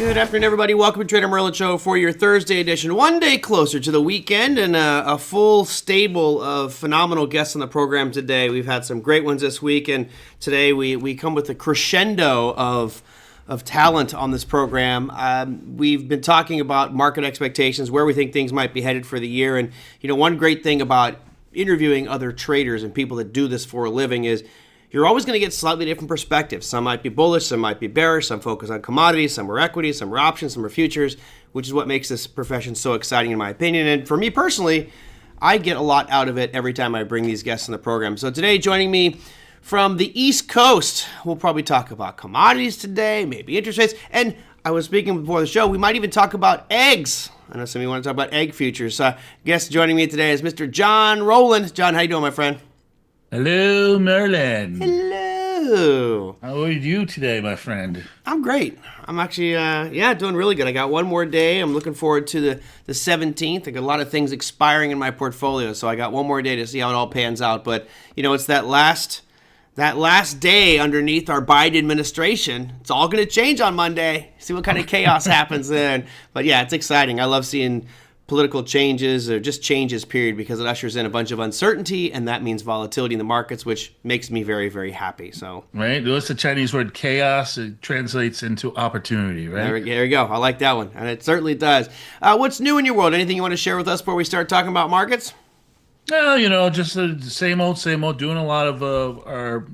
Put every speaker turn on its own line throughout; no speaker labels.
Good afternoon, everybody. Welcome to Trader Merlin Show for your Thursday edition. One day closer to the weekend and a full stable of phenomenal guests on the program today. We've had some great ones this week, and today we come with a crescendo of talent on this program. We've been talking about market expectations, where we think things might be headed for the year. And, you know, one great thing about interviewing other traders and people that do this for a living is you're always going to get slightly different perspectives. Some might be bullish, some might be bearish, some focus on commodities, some are equities, some are options, some are futures, which is what makes this profession so exciting in my opinion. And for me personally, I get a lot out of it every time I bring these guests on the program. So today, joining me from the East Coast, we'll probably talk about commodities today, maybe interest rates, and I was speaking before the show, we might even talk about eggs. I know some of you want to talk about egg futures. Guest joining me today is Mr. John Rowland. John, how you doing, my friend?
Hello, Merlin.
Hello.
How are you today, my friend?
I'm great. I'm actually, doing really good. I got one more day. I'm looking forward to the 17th. I got a lot of things expiring in my portfolio, so I got one more day to see how it all pans out. But, you know, it's that last day underneath our Biden administration. It's all going to change on Monday. See what kind of chaos happens then. But, yeah, it's exciting. I love seeing political changes or just changes, period, because it ushers in a bunch of uncertainty, and that means volatility in the markets, which makes me very, very happy. So,
right, what's the Chinese word chaos? It translates into opportunity, right?
There you go. I like that one, and it certainly does. What's new in your world? Anything you want to share with us before we start talking about markets?
Well, you know, just the same old, doing a lot of our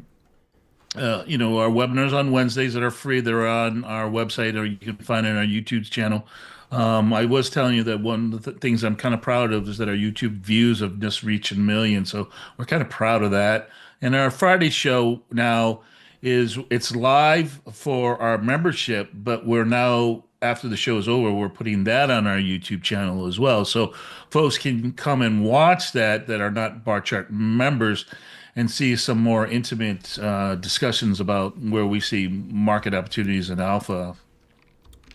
webinars on Wednesdays that are free. They're on our website, or you can find it on our YouTube channel. I was telling you that one of the things I'm kind of proud of is that our YouTube views have just reached 1 million. So we're kind of proud of that. And our Friday show now it's live for our membership, but we're now, after the show is over, we're putting that on our YouTube channel as well. So folks can come and watch that are not bar chart members and see some more intimate discussions about where we see market opportunities and alpha.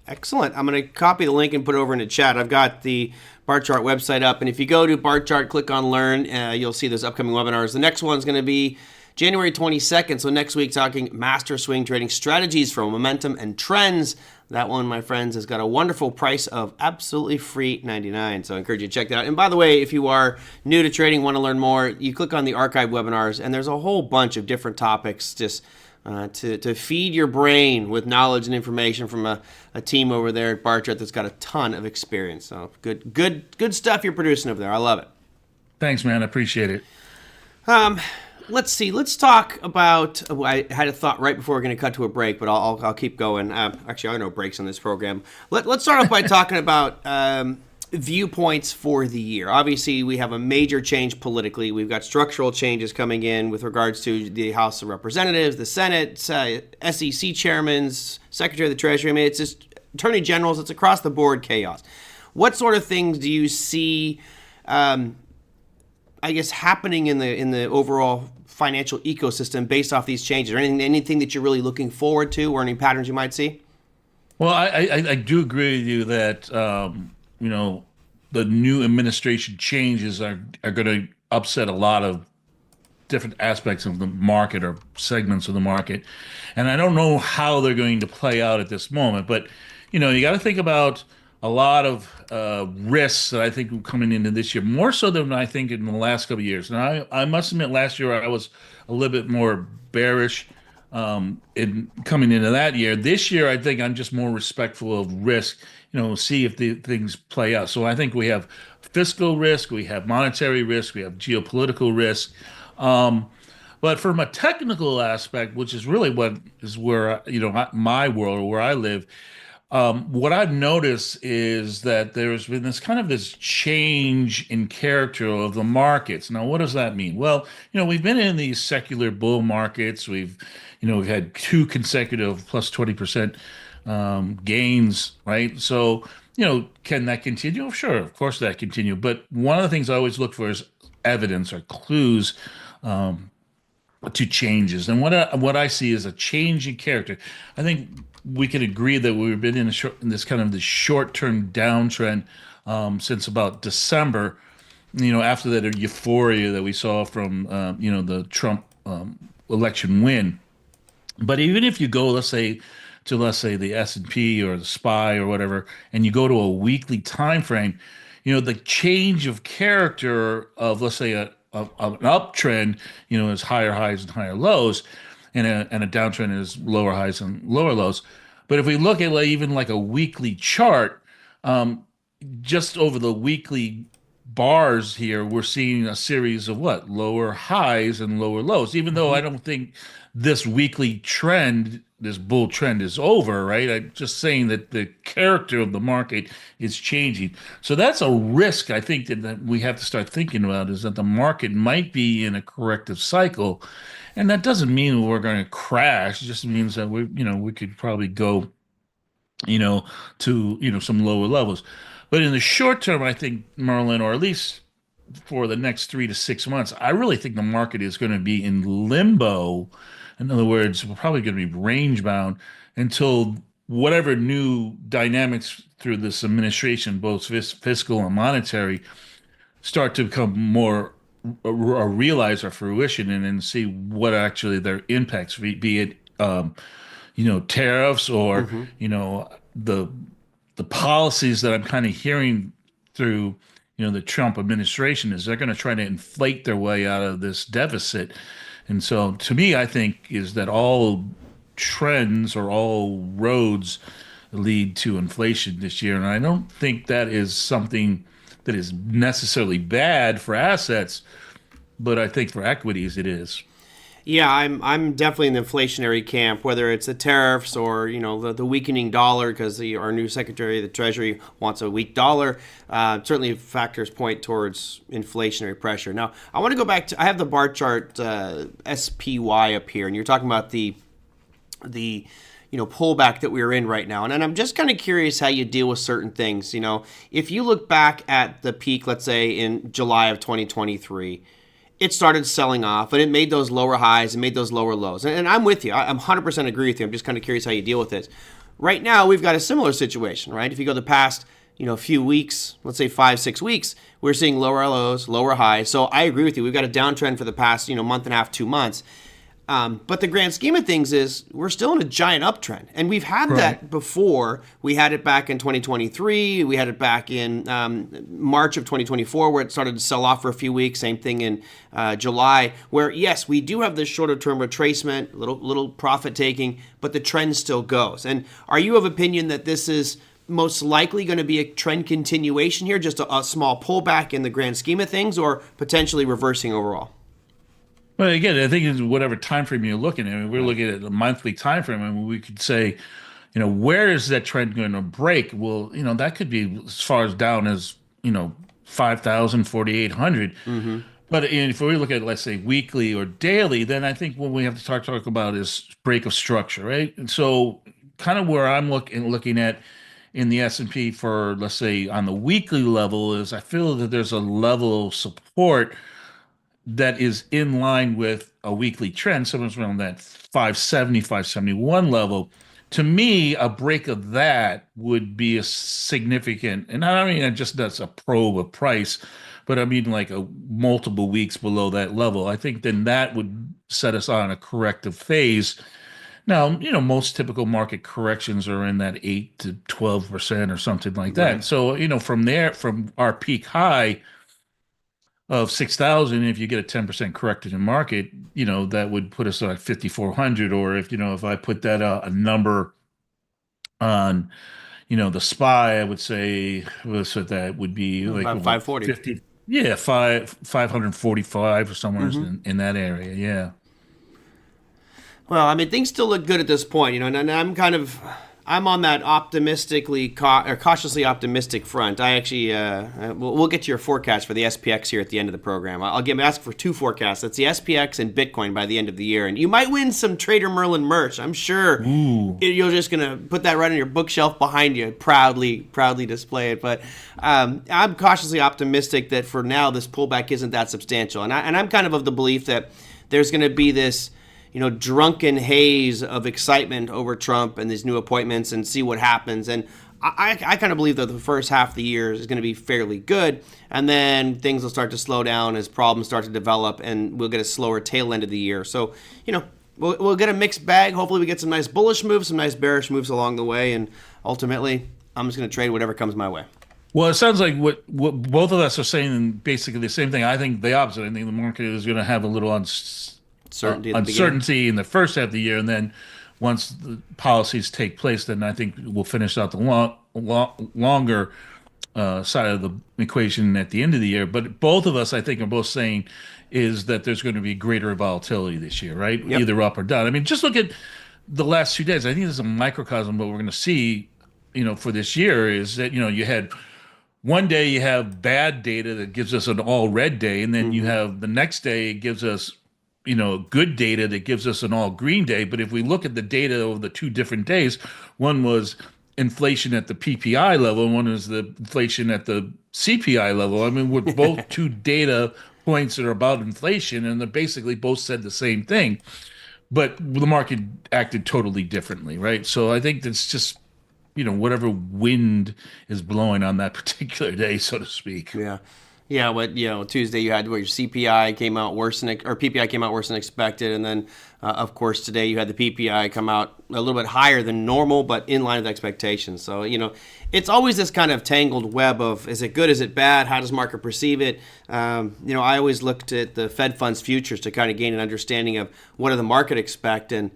Excellent. I'm going to copy the link and put it over in the chat. I've got the Bar Chart website up, and if you go to Bar Chart, click on Learn, you'll see those upcoming webinars. The next one's going to be January 22nd, so next week, talking Master Swing Trading Strategies for Momentum and Trends. That one, my friends, has got a wonderful price of absolutely free $99, so I encourage you to check that out. And by the way, if you are new to trading, want to learn more, you click on the archive webinars, and there's a whole bunch of different topics just to feed your brain with knowledge and information from a team over there at Barchart that's got a ton of experience. So good stuff you're producing over there. I love it.
Thanks, man. I appreciate it.
Let's see. Let's talk about. I had a thought right before we're going to cut to a break, but I'll keep going. Actually, there are no breaks on this program. Let's start off by talking about viewpoints for the year. Obviously, we have a major change politically. We've got structural changes coming in with regards to the House of Representatives, the Senate, SEC chairmen, Secretary of the Treasury. I mean, it's just attorney generals. It's across the board chaos. What sort of things do you see, I guess, happening in the overall financial ecosystem based off these changes? Or anything that you're really looking forward to, or any patterns you might see?
Well, I do agree with you that the new administration changes are going to upset a lot of different aspects of the market or segments of the market. And I don't know how they're going to play out at this moment. But, you got to think about a lot of risks that I think are coming into this year, more so than I think in the last couple of years. And I must admit, last year I was a little bit more bearish in coming into that year. This year, I think I'm just more respectful of risk, see if the things play out. So I think we have fiscal risk, we have monetary risk, we have geopolitical risk. But from a technical aspect, which is really what is where, my world or where I live, what I've noticed is that there's been this change in character of the markets. Now, what does that mean? Well, we've been in these secular bull markets. We've had 2 consecutive plus 20% gains, right? So, can that continue? Sure, of course that continue. But one of the things I always look for is evidence or clues to changes. And what I see is a change in character. I think we can agree that we've been in this kind of the short-term downtrend since about December. After that euphoria that we saw from the Trump election win. But even if you go, let's say, to, let's say, the S&P or the SPY or whatever, and you go to a weekly time frame, the change of character of, let's say, an uptrend, is higher highs and higher lows, and a downtrend is lower highs and lower lows. But if we look at even like a weekly chart, just over the weekly bars here, we're seeing a series of what? Lower highs and lower lows, even though I don't think this weekly trend, this bull trend is over, right? I'm just saying that the character of the market is changing. So that's a risk I think that we have to start thinking about, is that the market might be in a corrective cycle. And that doesn't mean we're going to crash. It just means that we could probably go, to, some lower levels. But in the short term, I think, Merlin, or at least for the next 3 to 6 months, I really think the market is going to be in limbo. In other words, we're probably going to be range bound until whatever new dynamics through this administration, both fiscal and monetary, start to become more or realize our fruition, and then see what actually their impacts, be it tariffs, or the policies that I'm kind of hearing through the Trump administration, is they're going to try to inflate their way out of this deficit. And so to me, I think is that all trends or all roads lead to inflation this year. And I don't think that is something that is necessarily bad for assets, but I think for equities it is.
Yeah, I'm definitely in the inflationary camp, whether it's the tariffs or the weakening dollar, because our new Secretary of the Treasury wants a weak dollar. Certainly, factors point towards inflationary pressure. Now, I want to go back to, I have the bar chart SPY up here, and you're talking about the pullback that we're in right now, and I'm just kind of curious how you deal with certain things. If you look back at the peak, let's say in July of 2023. It started selling off, and it made those lower highs and made those lower lows. And I'm with you. I'm 100% agree with you. I'm just kind of curious how you deal with it. Right now, we've got a similar situation, right? If you go the past, few weeks, let's say 5-6 weeks, we're seeing lower lows, lower highs. So I agree with you. We've got a downtrend for the past, month and a half, 2 months. But the grand scheme of things is we're still in a giant uptrend. And we've had that before. We had it back in 2023. We had it back in March of 2024, where it started to sell off for a few weeks. Same thing in July, where, yes, we do have this shorter term retracement, little profit taking, but the trend still goes. And are you of opinion that this is most likely going to be a trend continuation here, just a small pullback in the grand scheme of things, or potentially reversing overall?
Well, again, I think it's whatever time frame you're looking at. I mean, we're looking at a monthly time frame, and we could say, where is that trend going to break? Well, that could be as far as down as 5,000, 4,800. But if we look at, let's say, weekly or daily, then I think what we have to talk about is break of structure, right? And so, kind of where I'm looking at in the S&P for, let's say, on the weekly level, is I feel that there's a level of support that is in line with a weekly trend, somewhere around that 570, 571 level. To me, a break of that would be a significant, and I mean, just that's a probe of price, but I mean like a multiple weeks below that level. I think then that would set us on a corrective phase. Now, most typical market corrections are in that 8 to 12% or something like that. So, from there, from our peak high of 6,000, if you get a 10% corrected in market, that would put us at 5,400. Or if I put that a number on, the SPY, I would say, so that would be like
about 540.
50, yeah, 545 or somewhere in that area. Yeah.
Well, I mean, things still look good at this point, and I'm on that cautiously optimistic front. I actually, we'll get to your forecast for the SPX here at the end of the program. I'll ask for 2 forecasts. That's the SPX and Bitcoin by the end of the year. And you might win some Trader Merlin merch. I'm sure you're just going to put that right on your bookshelf behind you, proudly display it. But I'm cautiously optimistic that for now, this pullback isn't that substantial. And I'm kind of the belief that there's going to be this drunken haze of excitement over Trump and these new appointments, and see what happens. And I kind of believe that the first half of the year is going to be fairly good, and then things will start to slow down as problems start to develop, and we'll get a slower tail end of the year. So, we'll get a mixed bag. Hopefully, we get some nice bullish moves, some nice bearish moves along the way, and ultimately, I'm just going to trade whatever comes my way.
Well, it sounds like what both of us are saying basically the same thing. I think the opposite. I think the market is going to have a little uncertainty in the first half of the year, and then once the policies take place, then I think we'll finish out the longer side of the equation at the end of the year. But both of us, I think, are both saying is that there's going to be greater volatility this year, right?
Yep.
Either up or down. I mean, just look at the last 2 days. I think this is a microcosm of what we're going to see, for this year is that, you had one day you have bad data that gives us an all red day, and then you have the next day it gives us, good data that gives us an all green day. But if we look at the data over the 2 different days, one was inflation at the PPI level, and one is the inflation at the CPI level. I mean, we're both 2 data points that are about inflation, and they basically both said the same thing, but the market acted totally differently, right? So I think that's just, whatever wind is blowing on that particular day, so to speak.
Yeah. Yeah, Tuesday you had where your CPI came out worse than, or PPI came out worse than expected, and then of course today you had the PPI come out a little bit higher than normal, but in line with expectations. So it's always this kind of tangled web of is it good, is it bad, how does market perceive it? I always looked at the Fed funds futures to kind of gain an understanding of what do the market expect, and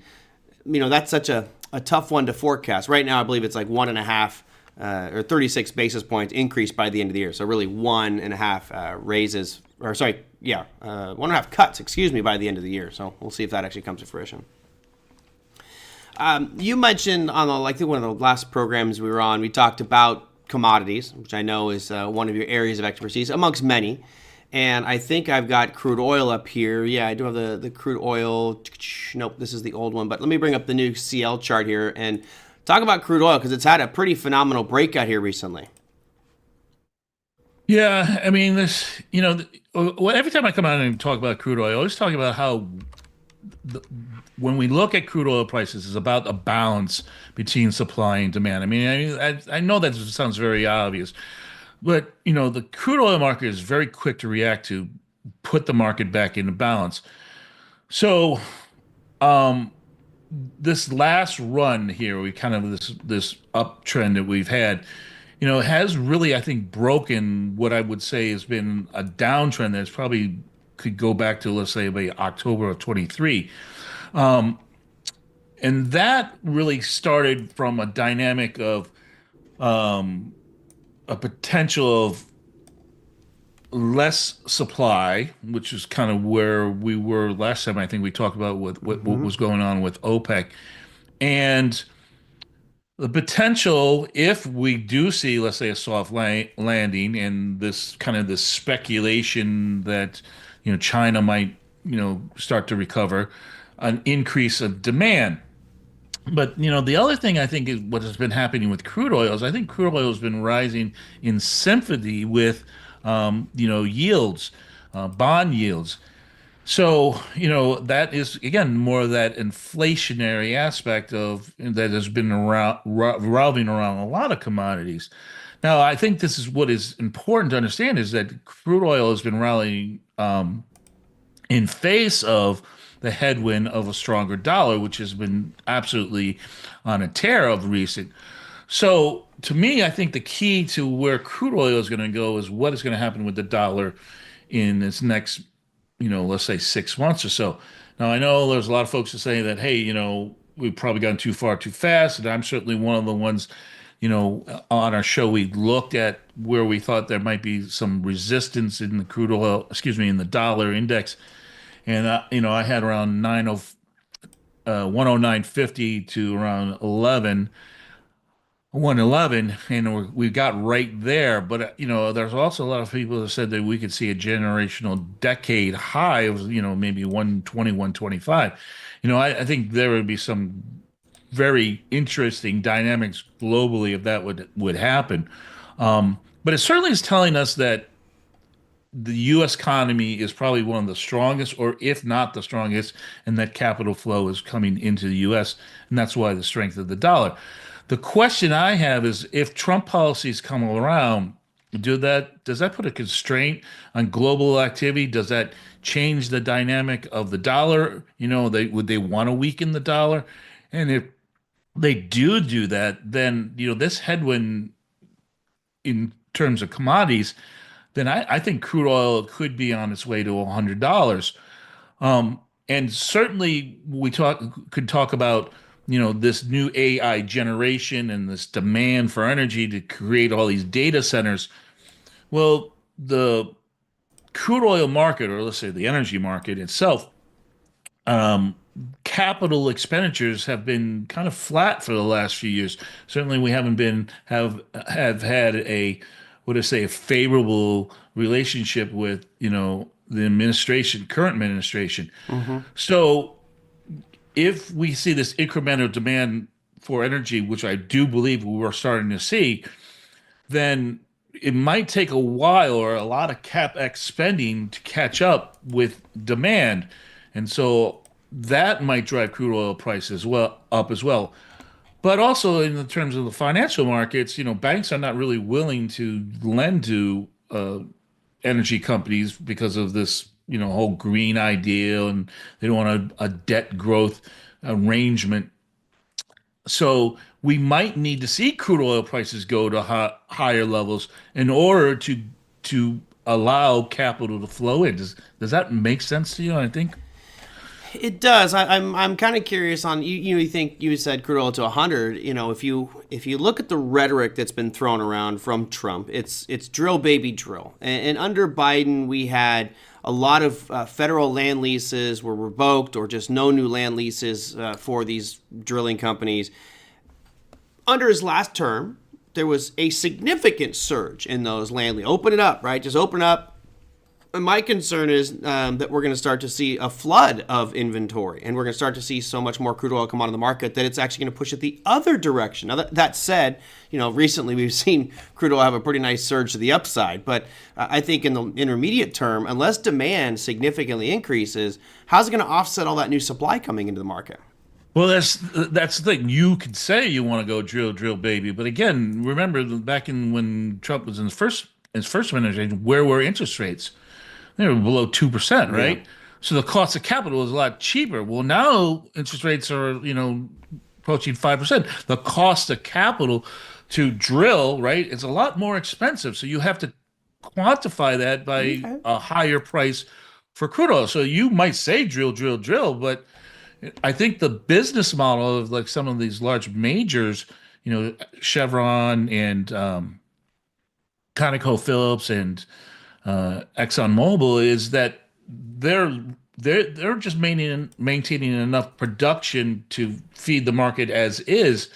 that's such a tough one to forecast. Right now, I believe it's like 1.5. Or 36 basis points increase by the end of the year. So really 1.5 raises, or sorry, 1.5 cuts, by the end of the year. So we'll see if that actually comes to fruition. You mentioned on one of the last programs we were on, we talked about commodities, which I know is one of your areas of expertise amongst many. And I think I've got crude oil up here. Yeah, I do have the crude oil. Nope, this is the old one. But let me bring up the new CL chart here and talk about crude oil because it's had a pretty phenomenal breakout here recently.
Yeah, I mean, this, every time I come out and talk about crude oil, I always talk about how when we look at crude oil prices, it's about a balance between supply and demand. I mean, I know that sounds very obvious, but, the crude oil market is very quick to react to put the market back into balance. So, this last run here, we kind of this uptrend that we've had, has really, I think, broken what I would say has been a downtrend that's probably could go back to, let's say, maybe October of 23. And that really started from a dynamic of a potential of less supply, which is kind of where we were last time. I think we talked about what was going on with OPEC, and the potential if we do see, let's say, a soft landing, and this kind of this speculation that China might start to recover, an increase of demand. But the other thing I think is what has been happening with crude oil is I think crude oil has been rising in sympathy with yields, bond yields. So, that is, again, more of that inflationary aspect of that has been revolving around a lot of commodities. Now, I think this is what is important to understand is that crude oil has been rallying in face of the headwind of a stronger dollar, which has been absolutely on a tear of recent. So to me, I think the key to where crude oil is going to go is what is going to happen with the dollar in this next, let's say 6 months or so. Now, I know there's a lot of folks that say that, hey, we've probably gone too far too fast. And I'm certainly one of the ones, on our show, we looked at where we thought there might be some resistance in the crude oil, in the dollar index. And, I had around 109.50 to around 111, and we got right there. But there's also a lot of people that said that we could see a generational decade high of maybe 120, 125. I think there would be some very interesting dynamics globally if that would happen. But it certainly is telling us that the U.S. economy is probably one of the strongest, or if not the strongest, and that capital flow is coming into the U.S., and that's why the strength of the dollar. The question I have is if Trump policies come around do that, does that put a constraint on global activity? Does that change the dynamic of the dollar? Would they want to weaken the dollar? And if they do that, then this headwind in terms of commodities, then I think crude oil could be on its way to $100. And certainly could talk about this new AI generation and this demand for energy to create all these data centers. Well, the crude oil market, or let's say the energy market itself, um, capital expenditures have been kind of flat for the last few years. Certainly, we haven't been have had a what do I say a favorable relationship with the current administration. So if we see this incremental demand for energy, which I do believe we're starting to see, then it might take a while or a lot of capex spending to catch up with demand, and so that might drive crude oil prices up as well. But also in the terms of the financial markets, banks are not really willing to lend to energy companies because of this, whole green idea, and they don't want a debt growth arrangement. So we might need to see crude oil prices go to higher levels in order to allow capital to flow in. Does that make sense to you? I think.
It does. I'm kind of curious on you. You think you said crude oil to 100. If you look at the rhetoric that's been thrown around from Trump, it's drill baby drill. And under Biden, we had a lot of federal land leases were revoked, or just no new land leases for these drilling companies. Under his last term, there was a significant surge in those land leases. Open it up, right? Just open up. And my concern is that we're going to start to see a flood of inventory, and we're going to start to see so much more crude oil come onto the market that it's actually going to push it the other direction. Now, that said, recently we've seen crude oil have a pretty nice surge to the upside, but I think in the intermediate term, unless demand significantly increases, how's it going to offset all that new supply coming into the market?
Well, that's the thing. You could say you want to go drill, baby, but again, remember back in when Trump was in his first administration, where were interest rates? They were below 2%, right? Yeah. So the cost of capital is a lot cheaper. Well, now interest rates are, approaching 5%. The cost of capital to drill, right, is a lot more expensive. So you have to quantify that by a higher price for crude oil. So you might say drill, but I think the business model of like some of these large majors, Chevron and ConocoPhillips and ExxonMobil, is that they're just maintaining enough production to feed the market as is,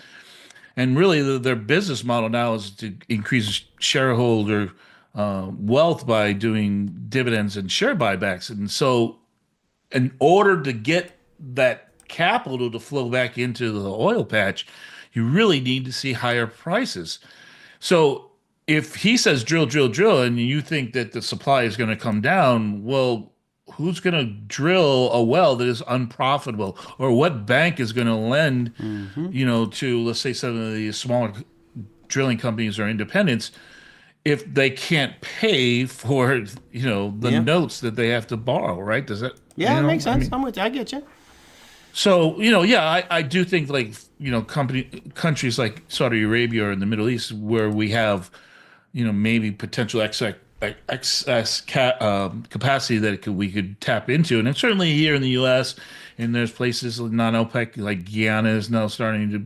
and really their business model now is to increase shareholder wealth by doing dividends and share buybacks. And so, in order to get that capital to flow back into the oil patch, you really need to see higher prices. So if he says drill, and you think that the supply is going to come down, well, who's going to drill a well that is unprofitable? Or what bank is going to lend, to, let's say, some of the smaller drilling companies or independents if they can't pay for, the notes that they have to borrow, right? Does that?
Yeah, it makes sense. I'm with you. I get you.
So, I do think countries like Saudi Arabia or in the Middle East, where we have maybe potential excess capacity that we could tap into. And then certainly here in the U.S., and there's places like non-OPEC, like Guyana is now starting to,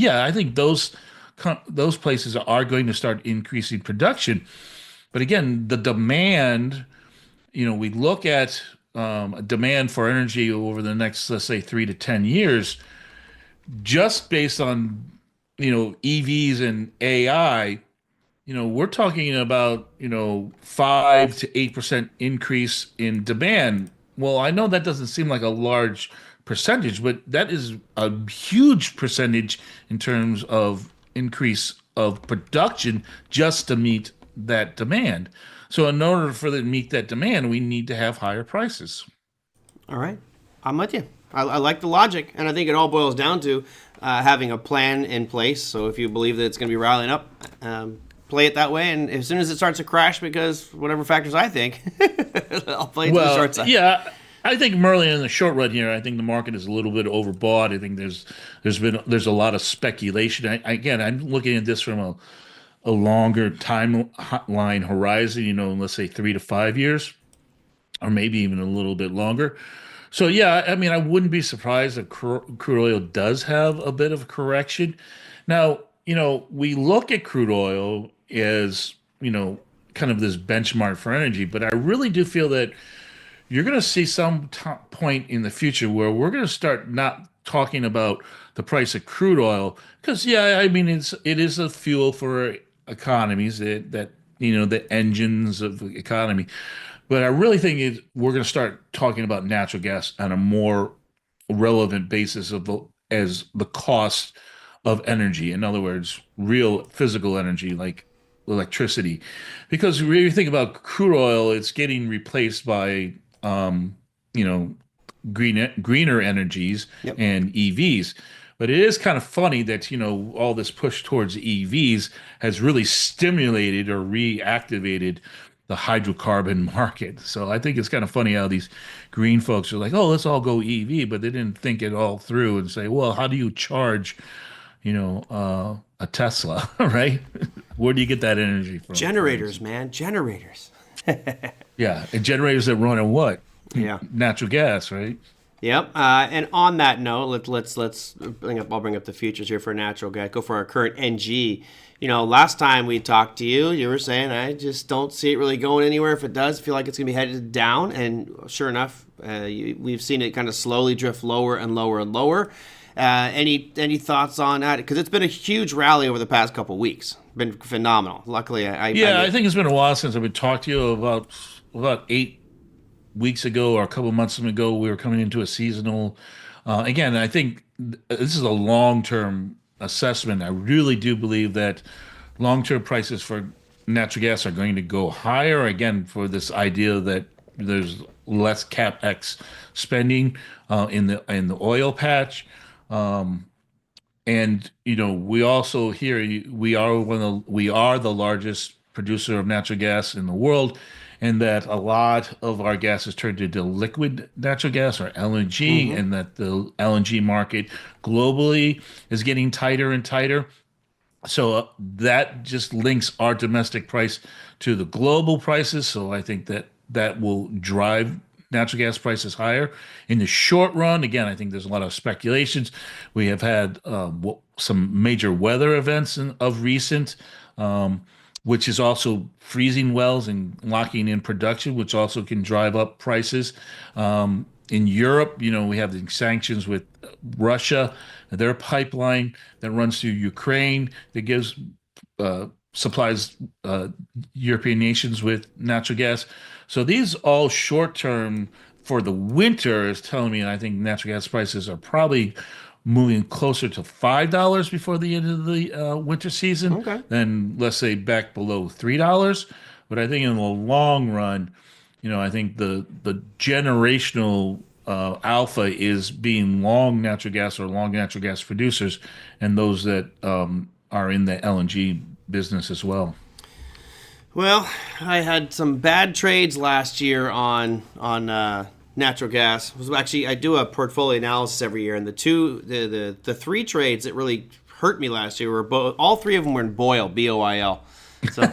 I think those places are going to start increasing production. But again, the demand, we look at demand for energy over the next, let's say, 3 to 10 years, just based on, EVs and AI, we're talking about, 5 to 8% increase in demand. Well, I know that doesn't seem like a large percentage, but that is a huge percentage in terms of increase of production just to meet that demand. So in order for them to meet that demand, we need to have higher prices.
All right. I'm with you. I like the logic, and I think it all boils down to having a plan in place. So if you believe that it's going to be rallying up, play it that way. And as soon as it starts to crash, because whatever factors I think, I'll play it to the
Well,
short side.
yeah, I think Merlin in the short run here. I think the market is a little bit overbought. I think there's a lot of speculation. Again, I'm looking at this from a longer timeline horizon. Let's say 3 to 5 years, or maybe even a little bit longer. So yeah, I mean, I wouldn't be surprised if crude oil does have a bit of a correction. Now, we look at crude oil as, kind of this benchmark for energy, but I really do feel that you're going to see some point in the future where we're going to start not talking about the price of crude oil because, yeah, I mean, it is a fuel for economies that the engines of the economy. But I really think we're going to start talking about natural gas on a more relevant basis as the cost of energy. In other words, real physical energy like electricity. Because when you think about crude oil, it's getting replaced by you know, greener energies
Yep.
and EVs. But it is kind of funny that, all this push towards EVs has really stimulated or reactivated the hydrocarbon market. So I think it's kind of funny how these green folks are like, oh, let's all go EV, but they didn't think it all through and say, well, how do you charge, a Tesla, right? Where do you get that energy from?
Generators, man, generators.
Yeah, and generators that run on what?
Yeah.
Natural gas, right?
Yep. And on that note, let's bring up. I'll bring up the futures here for natural gas. Go for our current NG. Last time we talked to you, you were saying I just don't see it really going anywhere. If it does, I feel like it's going to be headed down. And sure enough, we've seen it kind of slowly drift lower and lower and lower. Any thoughts on that? Because it's been a huge rally over the past couple of weeks. Been phenomenal. Luckily,
I think it's been a while since I've been talking to you about 8 weeks ago or a couple of months ago. We were coming into a seasonal. Again, I think this is a long-term assessment. I really do believe that long-term prices for natural gas are going to go higher. Again, for this idea that there's less capex spending in the oil patch. And we also here we are the largest producer of natural gas in the world, and that a lot of our gas is turned into liquid natural gas or LNG, and that the LNG market globally is getting tighter and tighter. So that just links our domestic price to the global prices. So I think that will drive natural gas prices higher. In the short run, again, I think there's a lot of speculations. We have had some major weather events of recent, which is also freezing wells and locking in production, which also can drive up prices. In Europe, we have the sanctions with Russia, their pipeline that runs through Ukraine that gives supplies European nations with natural gas. So these all short term for the winter is telling me, and I think natural gas prices are probably moving closer to $5 before the end of the winter season than, let's say, back below $3. But I think in the long run, I think the generational alpha is being long natural gas or long natural gas producers, and those that are in the LNG business as well.
Well, I had some bad trades last year on natural gas. It was actually, I do a portfolio analysis every year, and the three trades that really hurt me last year were all three of them were in Boyle, BOIL. So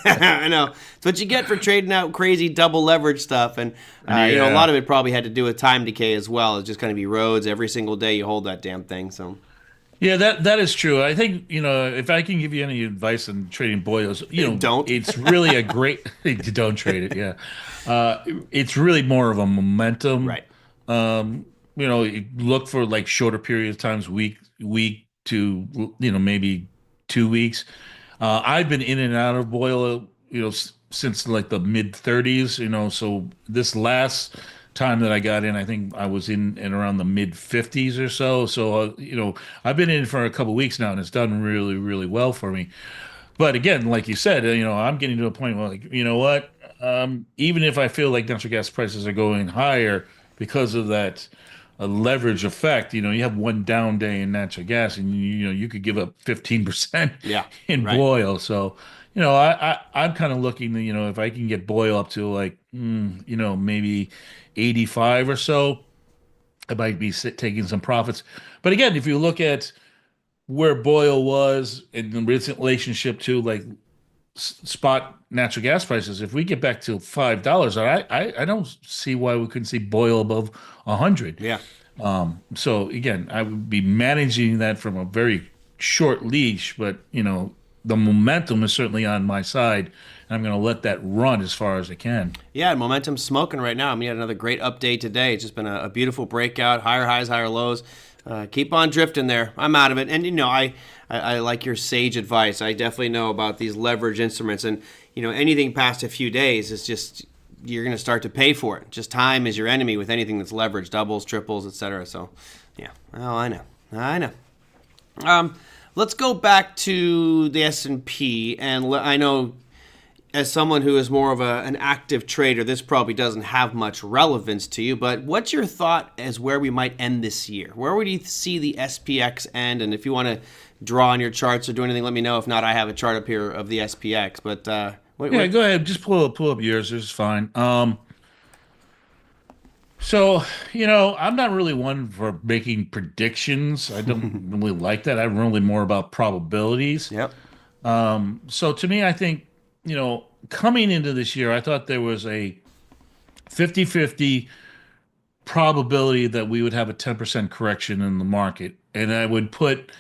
I know it's what you get for trading out crazy double leverage stuff, and a lot of it probably had to do with time decay as well. It's just going to be roads every single day you hold that damn thing. So.
Yeah, that is true. I think, if I can give you any advice on trading boils,
don't.
It's really a great don't trade it. Yeah. It's really more of a momentum.
Right.
You look for like shorter periods of times, week to, maybe 2 weeks. I've been in and out of boil, since like the mid 30s, so this last time that I got in, I think I was in around the mid 50s or so. So, I've been in for a couple of weeks now, and it's done really, really well for me. But again, like you said, I'm getting to a point where, like, you know what? Even if I feel like natural gas prices are going higher because of that a leverage effect. You have one down day in natural gas, and you could give up 15%
Yeah,
in
right.
oil. So, I'm kind of looking to, if I can get oil up to like, maybe 85 or so, I might be taking some profits. But again, if you look at where Boyle was in the recent relationship to like spot natural gas prices, if we get back to $5, I don't see why we couldn't see Boyle above 100.
Yeah.
So again, I would be managing that from a very short leash, but the momentum is certainly on my side, and I'm going to let that run as far as I can.
Yeah, momentum's smoking right now. I mean, we had another great update today. It's just been a beautiful breakout, higher highs, higher lows. Keep on drifting there. I'm out of it. And, I like your sage advice. I definitely know about these leverage instruments. And, anything past a few days is just, you're going to start to pay for it. Just time is your enemy with anything that's leveraged, doubles, triples, etc. So, yeah. Oh, I know. I know. Let's go back to the S&P. And I know, as someone who is more of an active trader, this probably doesn't have much relevance to you, but what's your thought as where we might end this year? Where would you see the SPX end? And if you want to draw on your charts or do anything, let me know. If not, I have a chart up here of the SPX. But
Yeah, go ahead. Just pull up yours. This is fine. So, I'm not really one for making predictions. I don't really like that. I'm really more about probabilities.
Yep.
So to me, I think, coming into this year, I thought there was a 50-50 probability that we would have a 10% correction in the market. And I would put,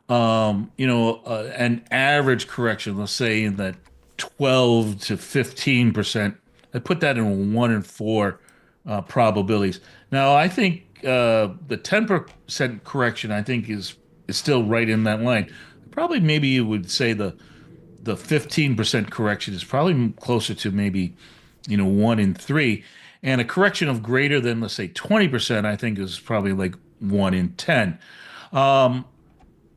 an average correction, let's say in that 12 to 15%. I put that in 1 in 4 probabilities. Now, I think the 10% correction, I think, is still right in that line. Probably maybe you would say the 15% correction is probably closer to maybe 1 in 3, and a correction of greater than, let's say, 20%, I think, is probably like 1 in 10.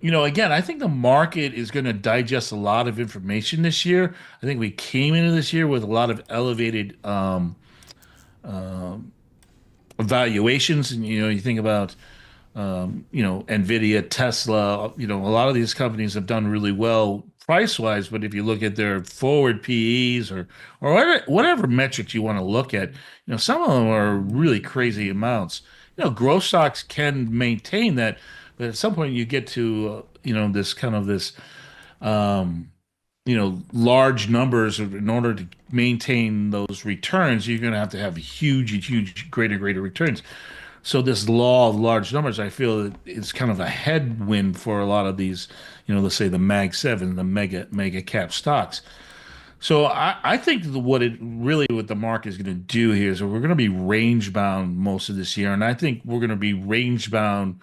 Again, I think the market is going to digest a lot of information this year. I think we came into this year with a lot of elevated evaluations, and you think about Nvidia, Tesla, a lot of these companies have done really well price-wise, but if you look at their forward PEs or whatever metrics you want to look at, some of them are really crazy amounts. Growth stocks can maintain that, but at some point you get to this kind of this large numbers in order to maintain those returns. You're going to have huge, greater returns. So this law of large numbers, I feel, is kind of a headwind for a lot of these, let's say the Mag 7, the mega cap stocks. So I think what the market is going to do here is we're going to be range bound most of this year, and I think we're going to be range bound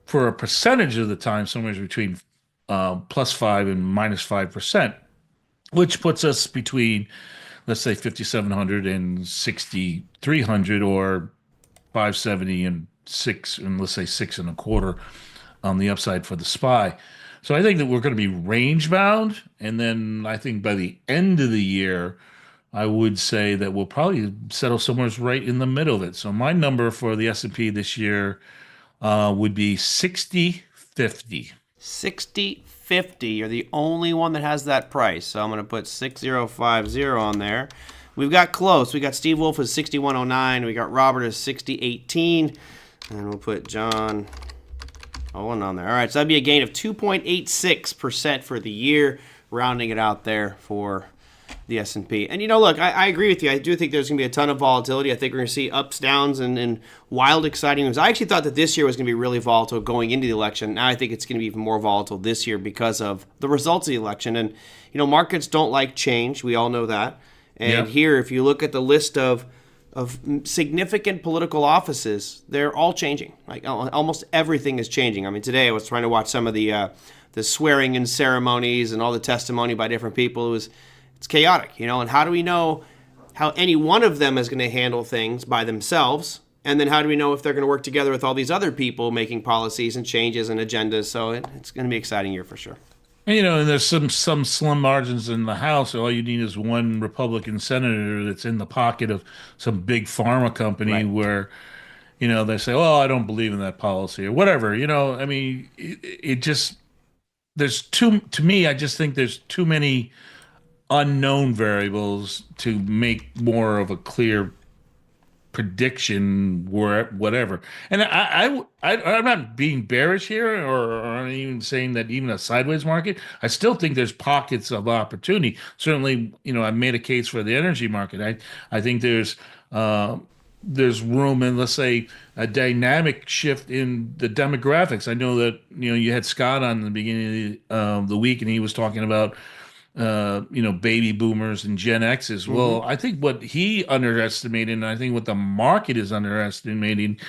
for a percentage of the time, somewhere between +5 and -5%, which puts us between, let's say, 5,700 and 6,300, or 570 and 6, and let's say 6.25 on the upside for the SPY. So I think that we're going to be range bound, and then I think by the end of the year, I would say that we'll probably settle somewhere right in the middle of it. So my number for the S&P this year would be 60.50.
60.50. You're the only one that has that price, so I'm going to put 6050 on there. We've got close. We got Steve Wolf at 6109. We got Robert at 6018. And we'll put John Rowland on there. All right, so that'd be a gain of 2.86% for the year, rounding it out there for the S&P. And, look, I agree with you. I do think there's going to be a ton of volatility. I think we're going to see ups, downs, and wild, exciting moves. I actually thought that this year was going to be really volatile going into the election. Now I think it's going to be even more volatile this year because of the results of the election. And, markets don't like change. We all know that. And here, if you look at the list of significant political offices, they're all changing. Like almost everything is changing. I mean, today I was trying to watch some of the swearing-in ceremonies and all the testimony by different people. It's chaotic, and how do we know how any one of them is going to handle things by themselves? And then how do we know if they're going to work together with all these other people making policies and changes and agendas? So it's going to be an exciting year for sure.
And there's some slim margins in the House. All you need is one Republican senator that's in the pocket of some big pharma company,
Right.
where, they say, "Oh, I don't believe in that policy," or whatever. I mean, it just there's too to me. I just think there's too many unknown variables to make more of a clear prediction where whatever. And I'm not being bearish here, or I'm even saying that even a sideways market. I still think there's pockets of opportunity. Certainly, I made a case for the energy market. I think there's room in, let's say, a dynamic shift in the demographics. I know that you had Scott on in the beginning of the week, and he was talking about baby boomers and Gen X's. Well, I think what he underestimated, and I think what the market is underestimating,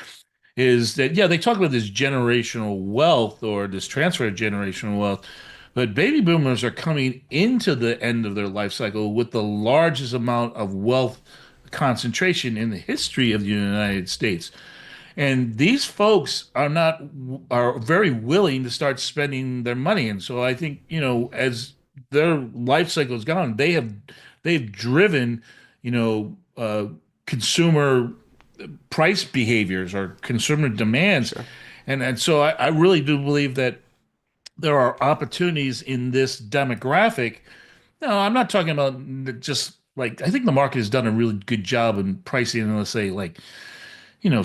is that, yeah, they talk about this generational wealth or this transfer of generational wealth, but baby boomers are coming into the end of their life cycle with the largest amount of wealth concentration in the history of the United States. And these folks are very willing to start spending their money. And so I think, as their life cycle has gone, they've driven, consumer price behaviors or consumer demands.
Sure.
And so I really do believe that there are opportunities in this demographic. No, I'm not talking about just like, I think the market has done a really good job in pricing, let's say, like,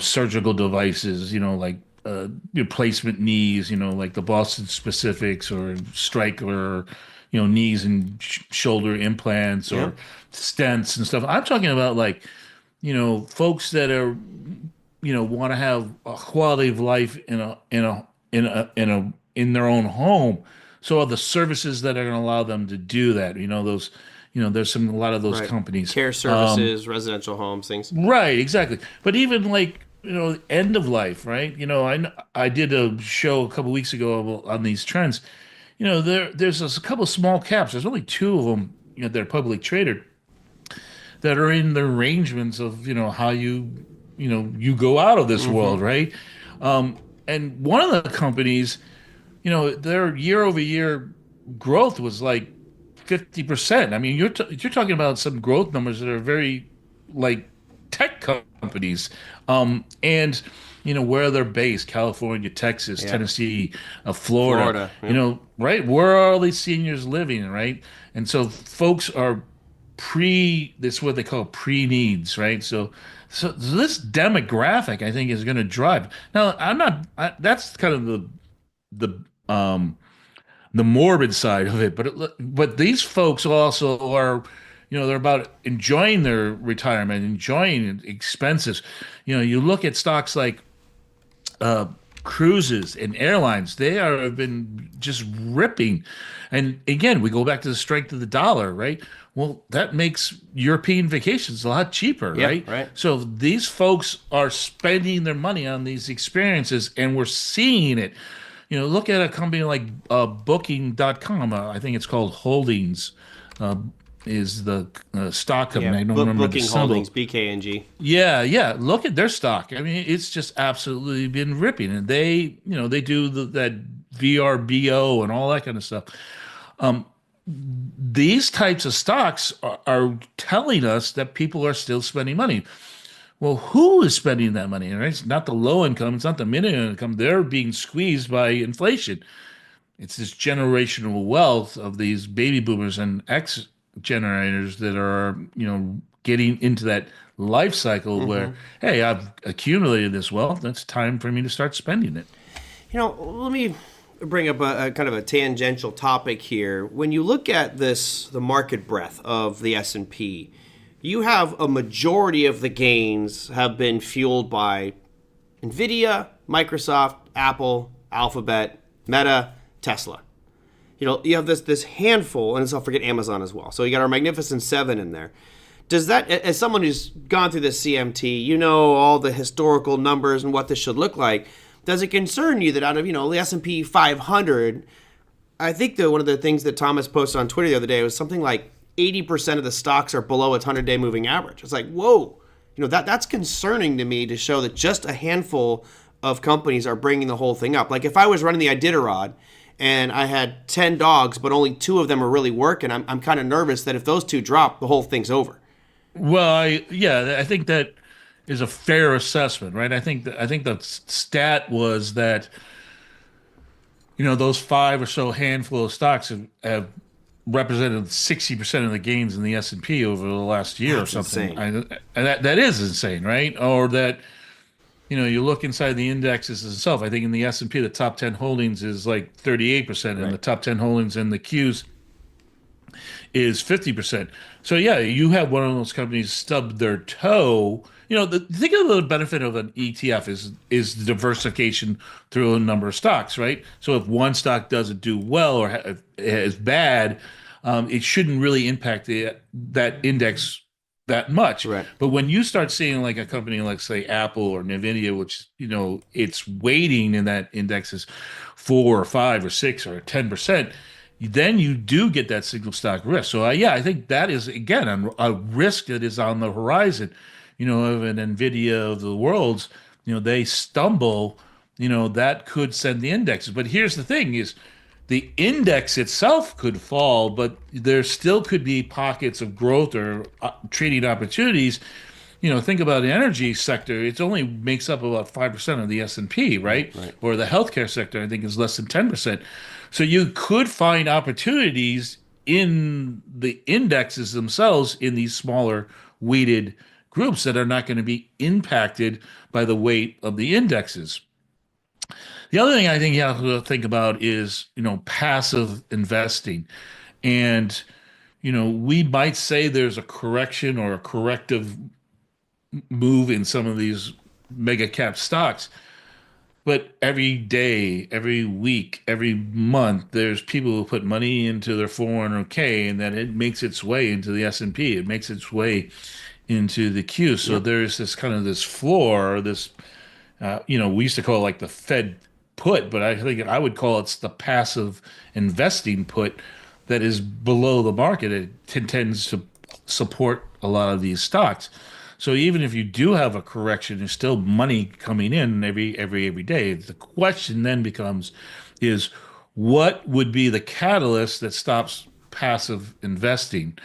surgical devices, like replacement knees, like the Boston Specifics or Stryker, knees and shoulder implants or stents and stuff. I'm talking about like, folks that are, want to have a quality of life in their own home. So are the services that are going to allow them to do that, those. There's a lot of those
Right.
companies.
Care services, residential homes, things.
Right, exactly. But even like, end of life, right? I did a show a couple weeks ago on these trends. There's a couple of small caps. There's only two of them, that are publicly traded that are in the arrangements of, how you go out of this world, right? And one of the companies, their year over year growth was like 50%. I mean, you're talking about some growth numbers that are very like tech companies, and where they're based: California, Texas, Tennessee, Florida.
Yeah.
Right? Where are all these seniors living, right? And so folks are this is what they call pre-needs, right? So this demographic, I think, is going to drive. Now, that's kind of the morbid side of it, but these folks also are, they're about enjoying their retirement, enjoying expenses. You look at stocks like cruises and airlines; have been just ripping. And again, we go back to the strength of the dollar, right? Well, that makes European vacations a lot cheaper, right?
Right.
So these folks are spending their money on these experiences, and we're seeing it. Look at a company like Booking.com. I think it's called Holdings, is the stock company. I don't remember the
Booking
symbol.
Holdings, BKNG.
Yeah. Look at their stock. I mean, it's just absolutely been ripping. And they do that VRBO and all that kind of stuff. These types of stocks are telling us that people are still spending money. Well, who is spending that money? Right? It's not the low income. It's not the middle income. They're being squeezed by inflation. It's this generational wealth of these baby boomers and X generators that are, getting into that life cycle where, hey, I've accumulated this wealth. It's time for me to start spending it.
Let me bring up a kind of a tangential topic here. When you look at the market breadth of the S&P, you have a majority of the gains have been fueled by NVIDIA, Microsoft, Apple, Alphabet, Meta, Tesla. You have this handful, and I'll forget Amazon as well. So you got our Magnificent Seven in there. Does that, as someone who's gone through the CMT, all the historical numbers and what this should look like, does it concern you that out of, the S&P 500, I think that one of the things that Thomas posted on Twitter the other day was something like 80% of the stocks are below its 100-day moving average. It's like, whoa, that's concerning to me, to show that just a handful of companies are bringing the whole ththing up. Like if I was running the Iditarod and I had 10 dogs, but only 2 of them are really working, I'm kind of nervous that if those 2 drop, the whole thing's over.
Well, I think that is a fair assessment, right? I think the stat was that those five or so handful of stocks have represented 60% of the gains in the S&P over the last year or
That's
something.
insane.
And that is insane, right? Or that you look inside the indexes itself. I think in the S&P, the top 10 holdings is like 38%, and the
Right.
top 10 holdings in the Qs is 50%. So yeah, you have one of those companies stub their toe. Think of the benefit of an ETF is the diversification through a number of stocks, right? So if one stock doesn't do well or is bad, it shouldn't really impact that index that much.
Right.
But when you start seeing like a company like say Apple or Nvidia, which its weighting in that index is 4 or 5 or 6 or 10%, then you do get that single stock risk. So yeah, I think that is again a risk that is on the horizon. Of an Nvidia of the world's, they stumble, that could send the indexes. But here's the thing: is the index itself could fall, but there still could be pockets of growth or trading opportunities. Think about the energy sector; it only makes up about 5% of the S&P, right?
Right.
Or the healthcare sector, I think, is less than 10%. So you could find opportunities in the indexes themselves in these smaller weighted groups that are not going to be impacted by the weight of the indexes. The other thing I think you have to think about is, passive investing. And, we might say there's a correction or a corrective move in some of these mega cap stocks. But every day, every week, every month, there's people who put money into their 401k, and then it makes its way into the S&P. It makes its way into the Q. So there's this kind of this floor, this we used to call it like the Fed put, but I think I would call it's the passive investing put that is below the market. It tends to support a lot of these stocks. So even if you do have a correction, there's still money coming in every day. The question then becomes is what would be the catalyst that stops passive investing?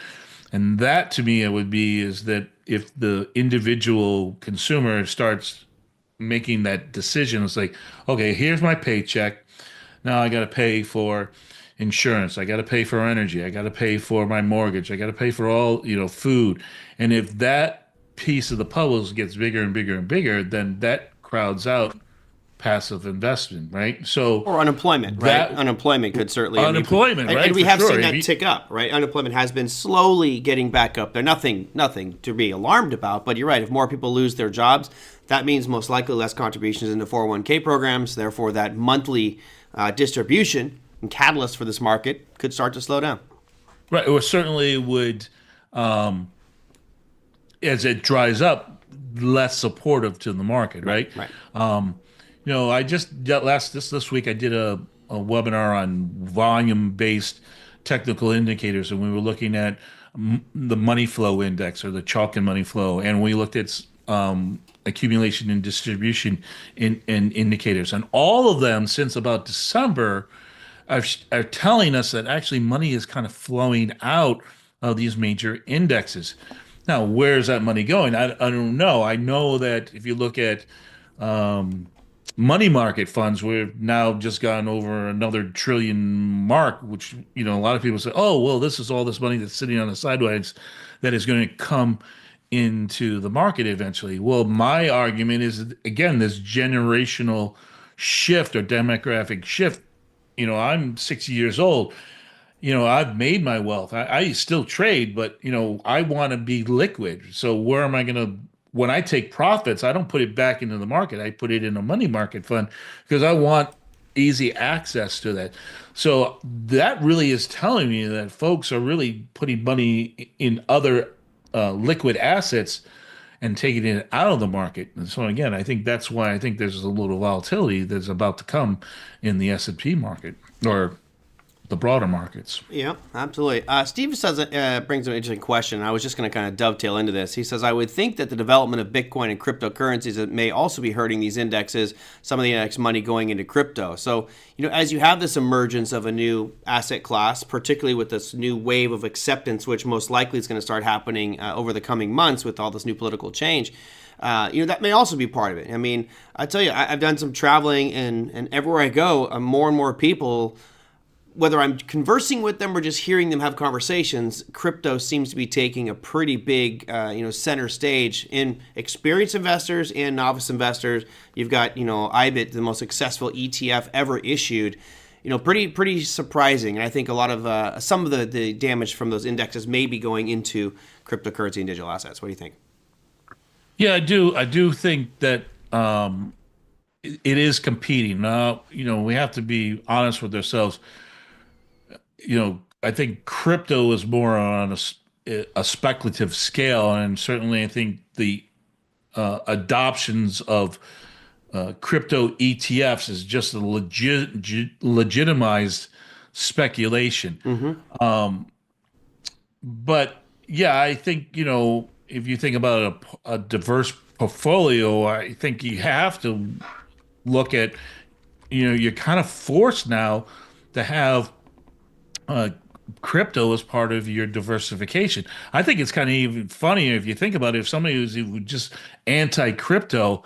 And that to me it would be is that if the individual consumer starts making that decision, it's like, okay, here's my paycheck. Now I got to pay for insurance. I got to pay for energy. I got to pay for my mortgage. I got to pay for all, food. And if that piece of the puzzle gets bigger and bigger and bigger, then that crowds out passive investment, right? So
Or unemployment, right? Unemployment could certainly.
Unemployment, right?
And we
for
have
sure.
seen that tick up, right? Unemployment has been slowly getting back up there. Nothing to be alarmed about, but you're right. If more people lose their jobs, that means most likely less contributions into 401k programs. Therefore, that monthly distribution and catalyst for this market could start to slow down.
Right. Or certainly would, as it dries up, less supportive to the market, right?
Right.
I just this week I did a webinar on volume-based technical indicators, and we were looking at the money flow index or the chalk and money flow, and we looked at accumulation and distribution in indicators, and all of them since about December are telling us that actually money is kind of flowing out of these major indexes. Now, where's that money going? I don't know. I know that if you look at money market funds, we've now just gone over another trillion mark, which, a lot of people say, oh, well, this is all this money that's sitting on the sidelines that is going to come into the market eventually. Well, my argument is, again, this generational shift or demographic shift. I'm 60 years old. I've made my wealth. I still trade, but, I want to be liquid. So where am I going to, when I take profits, I don't put it back into the market. I put it in a money market fund because I want easy access to that. So that really is telling me that folks are really putting money in other liquid assets and taking it out of the market. And so again, I think that's why I think there's a little volatility that's about to come in the S&P market or the broader markets.
Yeah, absolutely. Steve says brings an interesting question. I was just going to kind of dovetail into this. He says, I would think that the development of Bitcoin and cryptocurrencies may also be hurting these indexes, some of the index money going into crypto. So, as you have this emergence of a new asset class, particularly with this new wave of acceptance, which most likely is going to start happening over the coming months with all this new political change, that may also be part of it. I mean, I tell you, I've done some traveling, and everywhere I go, more and more people, whether I'm conversing with them or just hearing them have conversations, crypto seems to be taking a pretty big, center stage in experienced investors and novice investors. You've got, IBIT, the most successful ETF ever issued. Pretty surprising. And I think a lot of some of the damage from those indexes may be going into cryptocurrency and digital assets. What do you think?
Yeah, I do. I do think that it is competing. Now, we have to be honest with ourselves. I think crypto is more on a speculative scale, and certainly I think the adoptions of crypto ETFs is just a legitimized speculation. But yeah, I think, if you think about a diverse portfolio, I think you have to look at, you're kind of forced now to have crypto as part of your diversification. I think it's kind of even funnier if you think about it. If somebody who's just anti-crypto,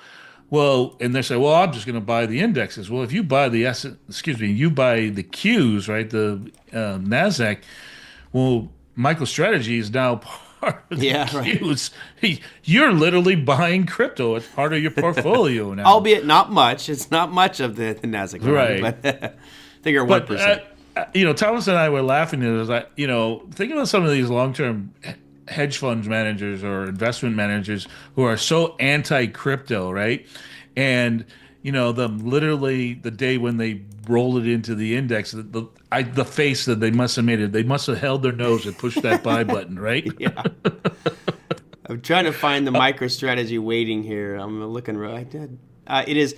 well, and they say, well, I'm just going to buy the indexes. Well, if you buy you buy the Qs, right, the NASDAQ, well, Microstrategy is now part of the Qs. Right. You're literally buying crypto as part of your portfolio now.
Albeit not much. It's not much of the NASDAQ.
Right.
But I think you're 1%.
Thomas and I were laughing at it. Think about some of these long-term hedge funds managers or investment managers who are so anti-crypto, right? And, them literally the day when they rolled it into the index, the face that they must have made it, they must have held their nose and pushed that buy button, right?
Yeah. I'm trying to find the MicroStrategy weighting here. I'm looking. I did. It's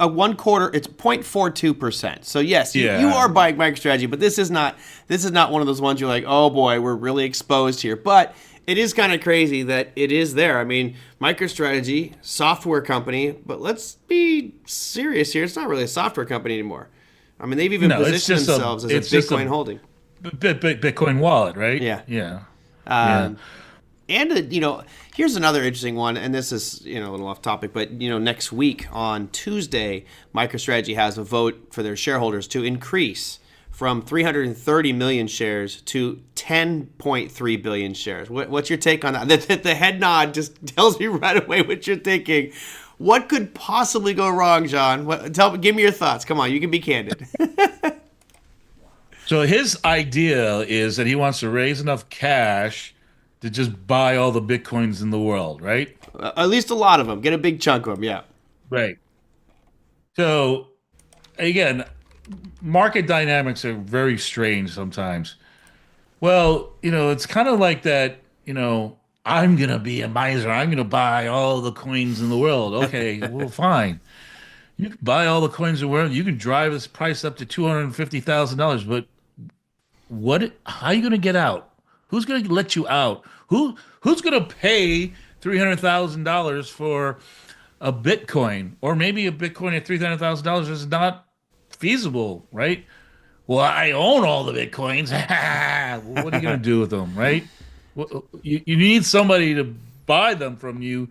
a 1/4. It's 0.42%. So yes, you are buying MicroStrategy, but this is not one of those ones you're like, oh boy, we're really exposed here. But it is kind of crazy that it is there. I mean, MicroStrategy, software company, but let's be serious here. It's not really a software company anymore. I mean, they've even positioned themselves as a Bitcoin holding.
Bitcoin wallet, right?
Yeah.
Yeah.
And, here's another interesting one, and this is, a little off topic, but, next week on Tuesday, MicroStrategy has a vote for their shareholders to increase from 330 million shares to 10.3 billion shares. What's your take on that? The head nod just tells me right away what you're thinking. What could possibly go wrong, John? Give me your thoughts. Come on, you can be candid.
So his idea is that he wants to raise enough cash to just buy all the Bitcoins in the world, right?
At least a lot of them. Get a big chunk of them, yeah.
Right. So, again, market dynamics are very strange sometimes. Well, it's kind of like that, I'm going to be a miser. I'm going to buy all the coins in the world. Okay, well, fine. You can buy all the coins in the world. You can drive this price up to $250,000, but how are you going to get out? Who's going to let you out? Who's going to pay $300,000 for a Bitcoin? Or maybe a Bitcoin at $300,000 is not feasible, right? Well, I own all the Bitcoins. Well, what are you going to do with them, right? Well, you need somebody to buy them from you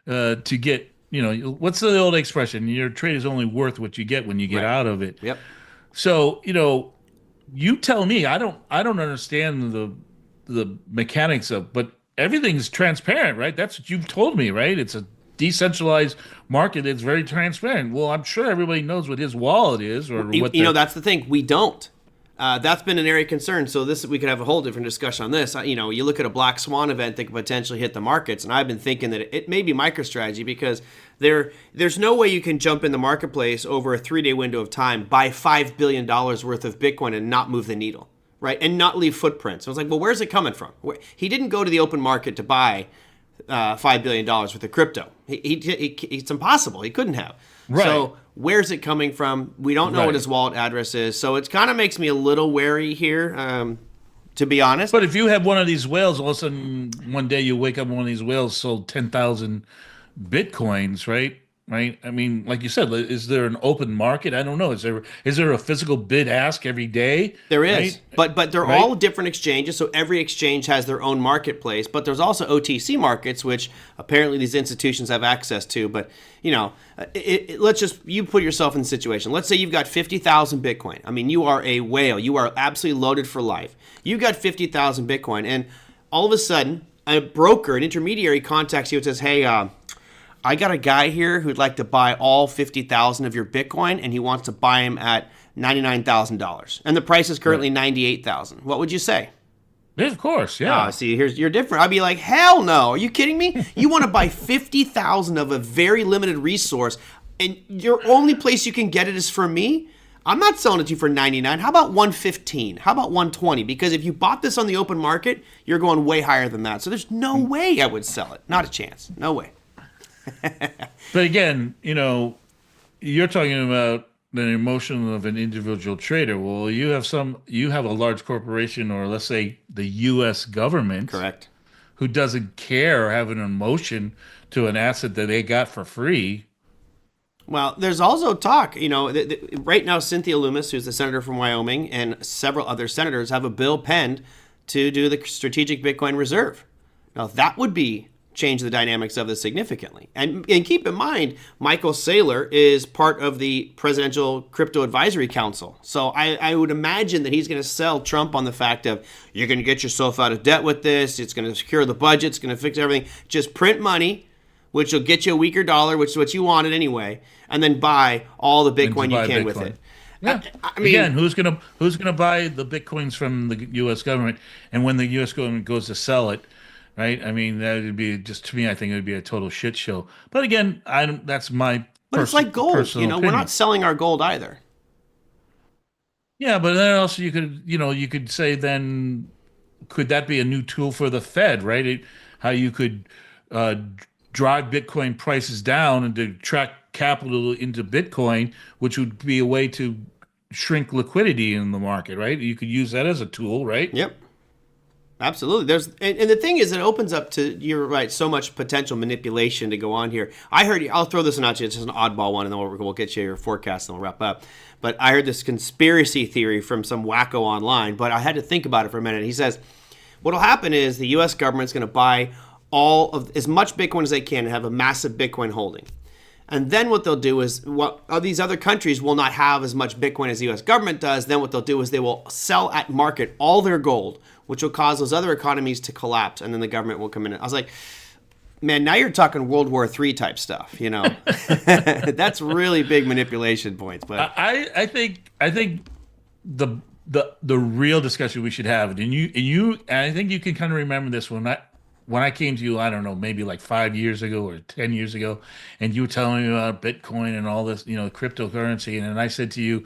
to get, what's the old expression? Your trade is only worth what you get when you get out of it.
Yep.
So, you tell me. I don't understand the mechanics of, but everything's transparent, right? That's what you've told me, right? It's a decentralized market. It's very transparent. Well, I'm sure everybody knows what his wallet is, or what.
That's the thing. We don't. That's been an area of concern. So we could have a whole different discussion on this. You look at a black swan event that could potentially hit the markets, and I've been thinking that it may be MicroStrategy because there's no way you can jump in the marketplace over a 3-day window of time, buy $5 billion worth of Bitcoin and not move the needle. Right, and not leave footprints. I was like, well, where's it coming from? He didn't go to the open market to buy $5 billion worth of crypto. It's impossible. He couldn't have. Right. So where's it coming from? We don't know what his wallet address is. So it kind of makes me a little wary here, to be honest.
But if you have one of these whales, all of a sudden one day you wake up and one of these whales sold 10,000 Bitcoins, right? right? I mean, like you said, is there an open market? I don't know. Is there a physical bid ask every day?
There is,
Right?
but they're
Right?
all different exchanges. So every exchange has their own marketplace. But there's also OTC markets, which apparently these institutions have access to. But let's just you put yourself in the situation. Let's say you've got 50,000 Bitcoin. I mean, you are a whale. You are absolutely loaded for life. You've got 50,000 Bitcoin, and all of a sudden, a broker, an intermediary, contacts you and says, "Hey, I got a guy here who'd like to buy all 50,000 of your Bitcoin, and he wants to buy them at $99,000, and the price is currently 98,000. What would you say?
Yeah, of course. Yeah.
See, you're different. I'd be like, hell no. Are you kidding me? You want to buy 50,000 of a very limited resource, and your only place you can get it is for me? I'm not selling it to you for 99. How about 115? How about 120? Because if you bought this on the open market, you're going way higher than that. So there's no way I would sell it. Not a chance. No way.
But again, you're talking about the emotion of an individual trader. Well, you have a large corporation, or let's say the U.S. government,
Correct.
who doesn't care or have an emotion to an asset that they got for free.
Well, there's also talk, right now Cynthia Lummis, who's the senator from Wyoming, and several other senators have a bill penned to do the strategic Bitcoin reserve. Now, that would change the dynamics of this significantly. And keep in mind, Michael Saylor is part of the Presidential Crypto Advisory Council. So I would imagine that he's going to sell Trump on the fact of, you're going to get yourself out of debt with this, it's going to secure the budget, it's going to fix everything. Just print money, which will get you a weaker dollar, which is what you wanted anyway, and then buy all the Bitcoin you can with it.
Yeah. I mean, again, who's gonna buy the Bitcoins from the U.S. government? And when the U.S. government goes to sell it, right? I mean, that would be just, to me, I think it would be a total shit show. But again, that's my.
But it's like gold.
Opinion.
We're not selling our gold either.
Yeah, but then also you could say, then could that be a new tool for the Fed, right? How you could drive Bitcoin prices down and to attract capital into Bitcoin, which would be a way to shrink liquidity in the market, right? You could use that as a tool, right?
Yep. Absolutely. And the thing is, it opens up to, you're right, so much potential manipulation to go on here. I'll throw this one at you. It's just an oddball one, and then we'll get you your forecast and we'll wrap up. But I heard this conspiracy theory from some wacko online, but I had to think about it for a minute. He says, what'll happen is the U.S. government's going to buy all of as much Bitcoin as they can and have a massive Bitcoin holding. And then what they'll do is, these other countries will not have as much Bitcoin as the U.S. government does. Then what they'll do is they will sell at market all their gold, which will cause those other economies to collapse, and then the government will come in. I was like, man, now you're talking World War III type stuff, That's really big manipulation points. But
I think the real discussion we should have, and I think you can kind of remember this when I came to you, I don't know, maybe like 5 years ago or 10 years ago, and you were telling me about Bitcoin and all this, cryptocurrency, and then I said to you,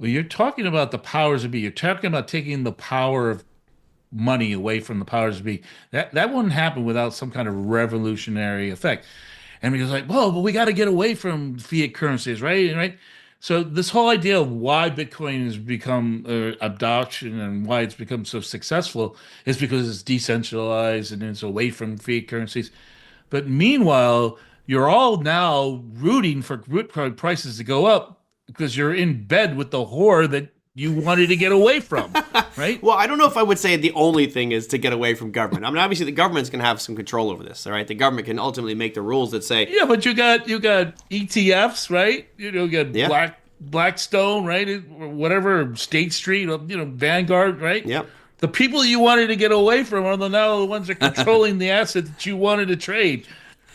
well, you're talking about the powers that be. You're talking about taking the power of money away from the powers that be. That wouldn't happen without some kind of revolutionary effect. And we was like, well, but we got to get away from fiat currencies, right? Right. So this whole idea of why Bitcoin has become adoption and why it's become so successful is because it's decentralized and it's away from fiat currencies. But meanwhile, you're all now rooting for Bitcoin prices to go up because you're in bed with the whore that you wanted to get away from, right?
Well, I don't know if I would say the only thing is to get away from government. I mean, obviously the government's going to have some control over this, all right? The government can ultimately make the rules that say...
Yeah, but you got ETFs, right? You got Blackstone, right? Whatever, State Street, Vanguard, right?
Yep.
The people you wanted to get away from are now the ones that are controlling the asset that you wanted to trade.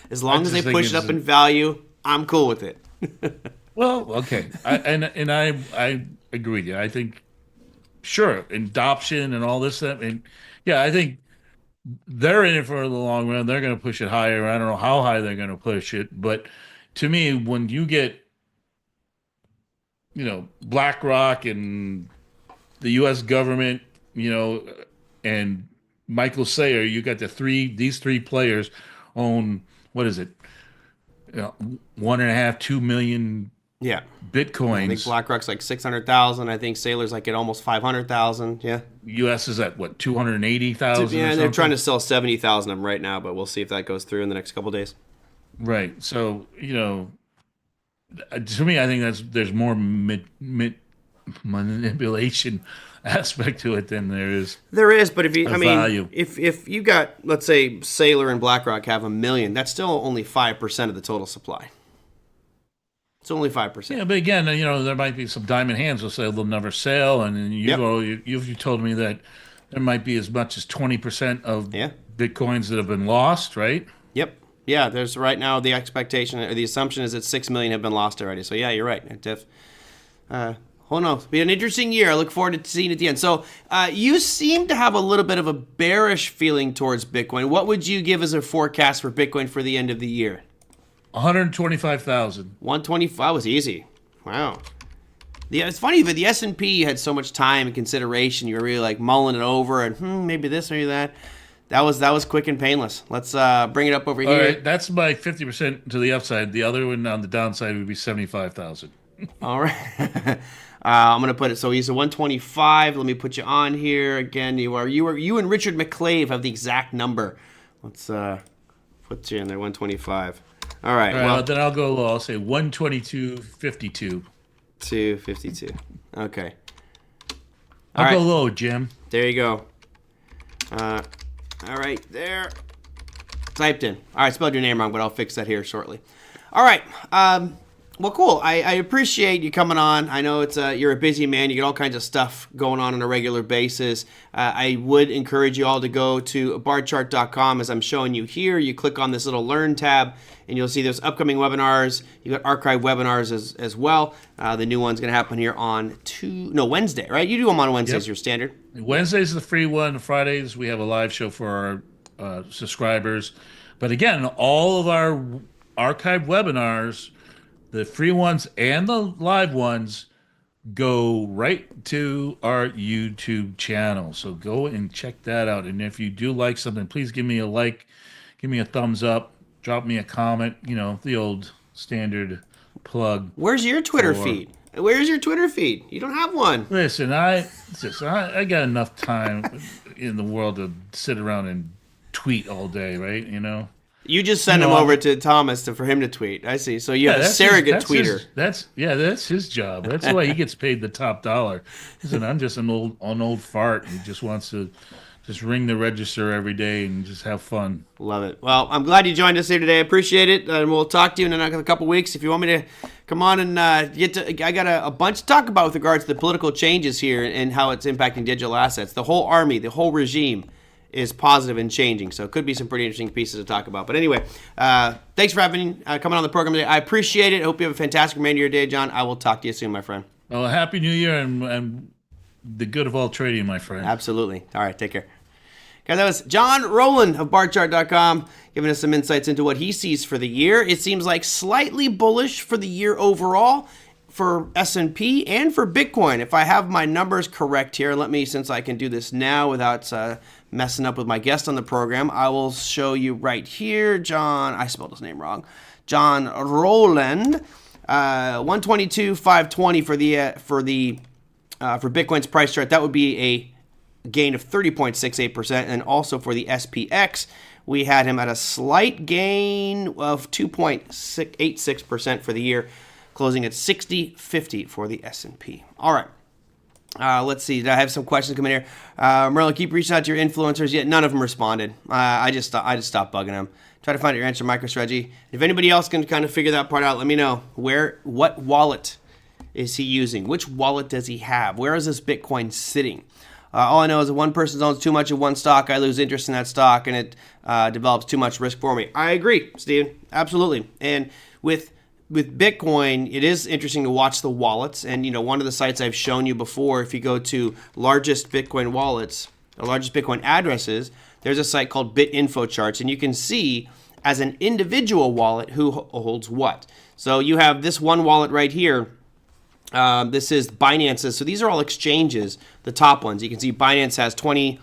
As long as they push it up in value, I'm cool with it.
Well, okay. I agree with you. I think, sure, adoption and all this stuff. And yeah, I think they're in it for the long run. They're going to push it higher. I don't know how high they're going to push it. But to me, when you get, BlackRock and the U.S. government, and Michael Saylor, you got these three players own, what is it? 1.5, 2 million Bitcoins.
I think BlackRock's like 600,000. I think Saylor's like at almost 500,000. Yeah.
U.S. is at what, 280,000?
Yeah, they're trying to sell 70,000 of them right now, but we'll see if that goes through in the next couple of days.
Right. So, to me, I think there's more manipulation aspect to it than there is
There is, but if you,
a
I mean,
value.
if you got, let's say, Sailor and BlackRock have 1 million, that's still only 5% of the total supply. It's only 5%.
Yeah, but again, there might be some diamond hands who'll say they'll never sell, and then
Yep.
you told me that there might be as much as 20% of
Yeah.
bitcoins that have been lost, right?
Yep. Yeah. There's right now the expectation or the assumption is that 6 million have been lost already. So yeah, you're right. Who knows? Be an interesting year. I look forward to seeing it at the end. So you seem to have a little bit of a bearish feeling towards Bitcoin. What would you give as a forecast for Bitcoin for the end of the year?
125,000.
125 was easy. Wow. Yeah, it's funny, but the S&P had so much time and consideration. You were really like mulling it over and maybe this, maybe that. That was quick and painless. Let's bring it up over
All
here.
right, that's my 50% to the upside. The other one on the downside would be 75,000.
All right. I'm gonna put it. So he's a 125. Let me put you on here again. You and Richard McClave have the exact number. Let's put you in there. 125. All right.
All right,
Well,
then I'll go low. I'll say 122.52.
252. Okay.
I'll
All
go
right.
low, Jim.
There you go. All right, there. Typed in. All right, spelled your name wrong, but I'll fix that here shortly. All right. Well, cool. I appreciate you coming on. I know you're a busy man. You get all kinds of stuff going on a regular basis. I would encourage you all to go to barchart.com as I'm showing you here. You click on this little Learn tab, and you'll see those upcoming webinars. You got archived webinars as well. The new one's going to happen here on Wednesday, right? You do them on Wednesdays,
Yep.
your standard.
Wednesday's the free one. Fridays we have a live show for our subscribers. But again, all of our archived webinars, the free ones and the live ones, go right to our YouTube channel. So go and check that out. And if you do like something, please give me a like, give me a thumbs up, drop me a comment, the old standard plug.
Where's your Twitter feed? Where's your Twitter feed? You don't have one.
Listen, I got enough time in the world to sit around and tweet all day, right?
You just send him over to Thomas for him to tweet. I see. So you have a surrogate tweeter.
That's his job. That's why he gets paid the top dollar. Listen, I'm just an old fart who just wants to just ring the register every day and just have fun.
Love it. Well, I'm glad you joined us here today. I appreciate it. And we'll talk to you in a couple weeks. If you want me to come on and I got a bunch to talk about with regards to the political changes here and how it's impacting digital assets. The whole army, the whole regime is positive and changing. So it could be some pretty interesting pieces to talk about. But anyway, thanks for coming on the program today. I appreciate it. I hope you have a fantastic remainder of your day, John. I will talk to you soon, my friend.
Well, Happy New Year and the good of all trading, my friend.
Absolutely. All right, take care. Guys, that was John Rowland of barchart.com giving us some insights into what he sees for the year. It seems like slightly bullish for the year overall for S&P and for Bitcoin. If I have my numbers correct here, since I can do this now without messing up with my guest on the program, I will show you right here. I spelled his name wrong. John Rowland, 122,520 for Bitcoin's price chart. That would be a gain of 30.68%, and also for the SPX, we had him at a slight gain of 2.86% for the year, closing at 60.50 for the S&P. All right. Let's see. I have some questions coming here. Merlin, keep reaching out to your influencers. Yet none of them responded. I just stopped bugging them. Try to find your answer, Microstrategy. If anybody else can kind of figure that part out, let me know. What wallet is he using? Which wallet does he have? Where is this Bitcoin sitting? All I know is that one person owns too much of one stock, I lose interest in that stock, and it develops too much risk for me. I agree, Steven. Absolutely. And with Bitcoin, it is interesting to watch the wallets. And, one of the sites I've shown you before, if you go to largest Bitcoin wallets, or largest Bitcoin addresses, there's a site called BitInfo Charts, and you can see as an individual wallet who holds what. So you have this one wallet right here. This is Binance's. So these are all exchanges, the top ones. You can see Binance has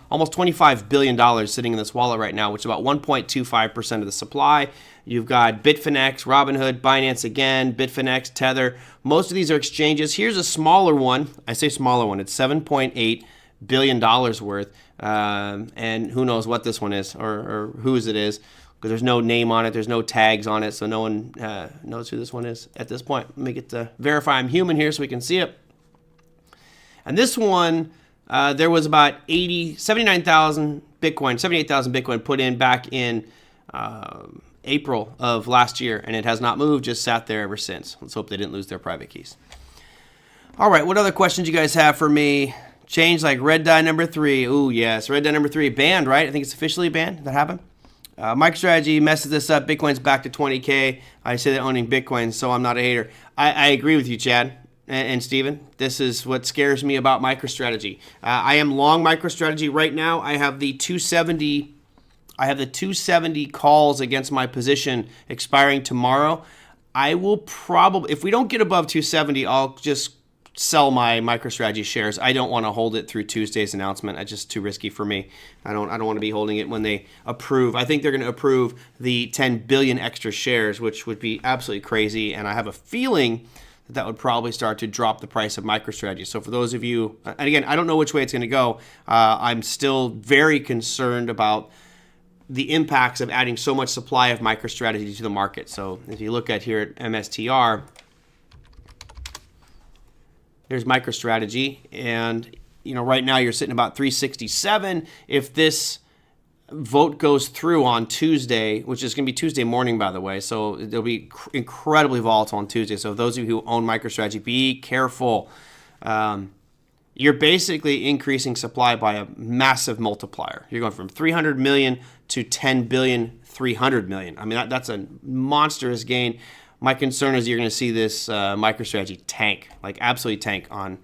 almost $25 billion sitting in this wallet right now, which is about 1.25% of the supply. You've got Bitfinex, Robinhood, Binance again, Bitfinex, Tether. Most of these are exchanges. Here's a smaller one. I say smaller one. It's $7.8 billion worth. And who knows what this one is or whose it is. because there's no name on it, there's no tags on it, so no one knows who this one is at this point. Let me get to verify I'm human here so we can see it. And this one, there was about 79,000 Bitcoin, 78,000 Bitcoin put in back in April of last year, and it has not moved, just sat there ever since. Let's hope they didn't lose their private keys. All right, what other questions you guys have for me? Change like red dye number 3. Ooh, yes, red dye number 3 banned, right? I think it's officially banned. Did that happen? Microstrategy messes this up. Bitcoin's back to 20K. I say that owning Bitcoin, so I'm not a hater. I agree with you, Chad and Steven. This is what scares me about Microstrategy. I am long Microstrategy right now. I have the 270. I have the 270 calls against my position expiring tomorrow. I will probably, if we don't get above 270, I'll just sell my Microstrategy shares. I don't want to hold it through Tuesday's announcement. It's just too risky for me. I don't want to be holding it when they approve. I think they're going to approve the 10 billion extra shares, which would be absolutely crazy. And I have a feeling that would probably start to drop the price of MicroStrategy. So for those of you, and again, I don't know which way it's going to go. I'm still very concerned about the impacts of adding so much supply of MicroStrategy to the market. So if you look at here at MSTR, here's MicroStrategy, and right now you're sitting about 367. If this vote goes through on Tuesday, which is going to be Tuesday morning, by the way, so it'll be incredibly volatile on Tuesday. So those of you who own MicroStrategy, be careful. You're basically increasing supply by a massive multiplier. You're going from 300 million to 10 billion, 300 million. I mean, that's a monstrous gain. My concern is you're going to see this MicroStrategy tank, like absolutely tank on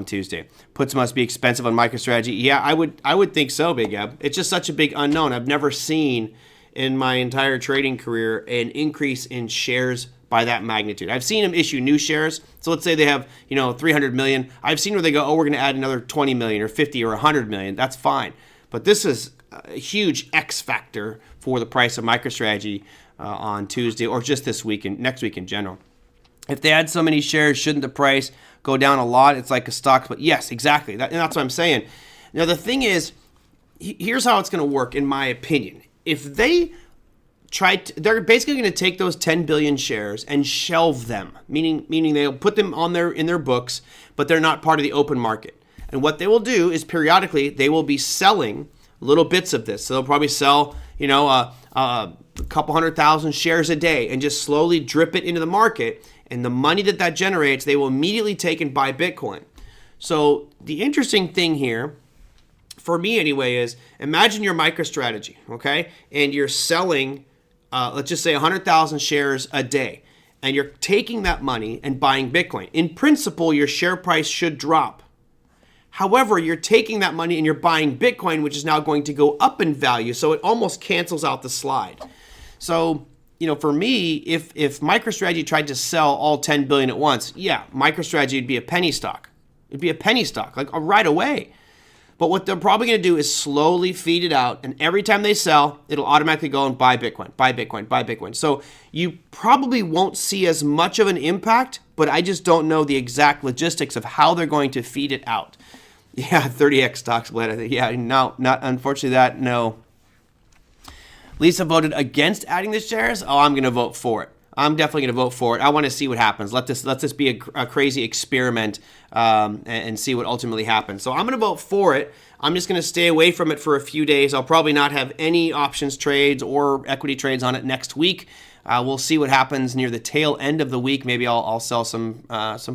Tuesday. Puts must be expensive on MicroStrategy. Yeah, I would think so, Big Eb. It's just such a big unknown. I've never seen in my entire trading career an increase in shares by that magnitude. I've seen them issue new shares. So let's say they have 300 million. I've seen where they go, we're going to add another 20 million or 50 or 100 million. That's fine. But this is a huge X factor for the price of MicroStrategy on Tuesday, or just this week and next week in general. If they add so many shares, shouldn't the price go down a lot? It's like a stock, but yes, exactly. And that's what I'm saying. Now, the thing is, here's how it's going to work, in my opinion. If they they're basically going to take those 10 billion shares and shelve them, meaning they'll put them in their books, but they're not part of the open market. And what they will do is periodically they will be selling little bits of this. So they'll probably sell, a couple 100,000 shares a day and just slowly drip it into the market. And the money that generates, they will immediately take and buy Bitcoin. So the interesting thing here, for me anyway, is imagine your MicroStrategy, okay? And you're selling, let's just say 100,000 shares a day. And you're taking that money and buying Bitcoin. In principle, your share price should drop. However, you're taking that money and you're buying Bitcoin, which is now going to go up in value. So it almost cancels out the slide. So, for me, if MicroStrategy tried to sell all 10 billion at once, yeah, MicroStrategy would be a penny stock. It'd be a penny stock, like right away. But what they're probably going to do is slowly feed it out. And every time they sell, it'll automatically go and buy Bitcoin, buy Bitcoin, buy Bitcoin. So you probably won't see as much of an impact, but I just don't know the exact logistics of how they're going to feed it out. Yeah, 30x stock split. I think. Yeah, no, not unfortunately no. Lisa voted against adding the shares. Oh, I'm going to vote for it. I'm definitely going to vote for it. I want to see what happens. Let this be a crazy experiment and see what ultimately happens. So I'm going to vote for it. I'm just going to stay away from it for a few days. I'll probably not have any options trades or equity trades on it next week. We'll see what happens near the tail end of the week. Maybe I'll sell some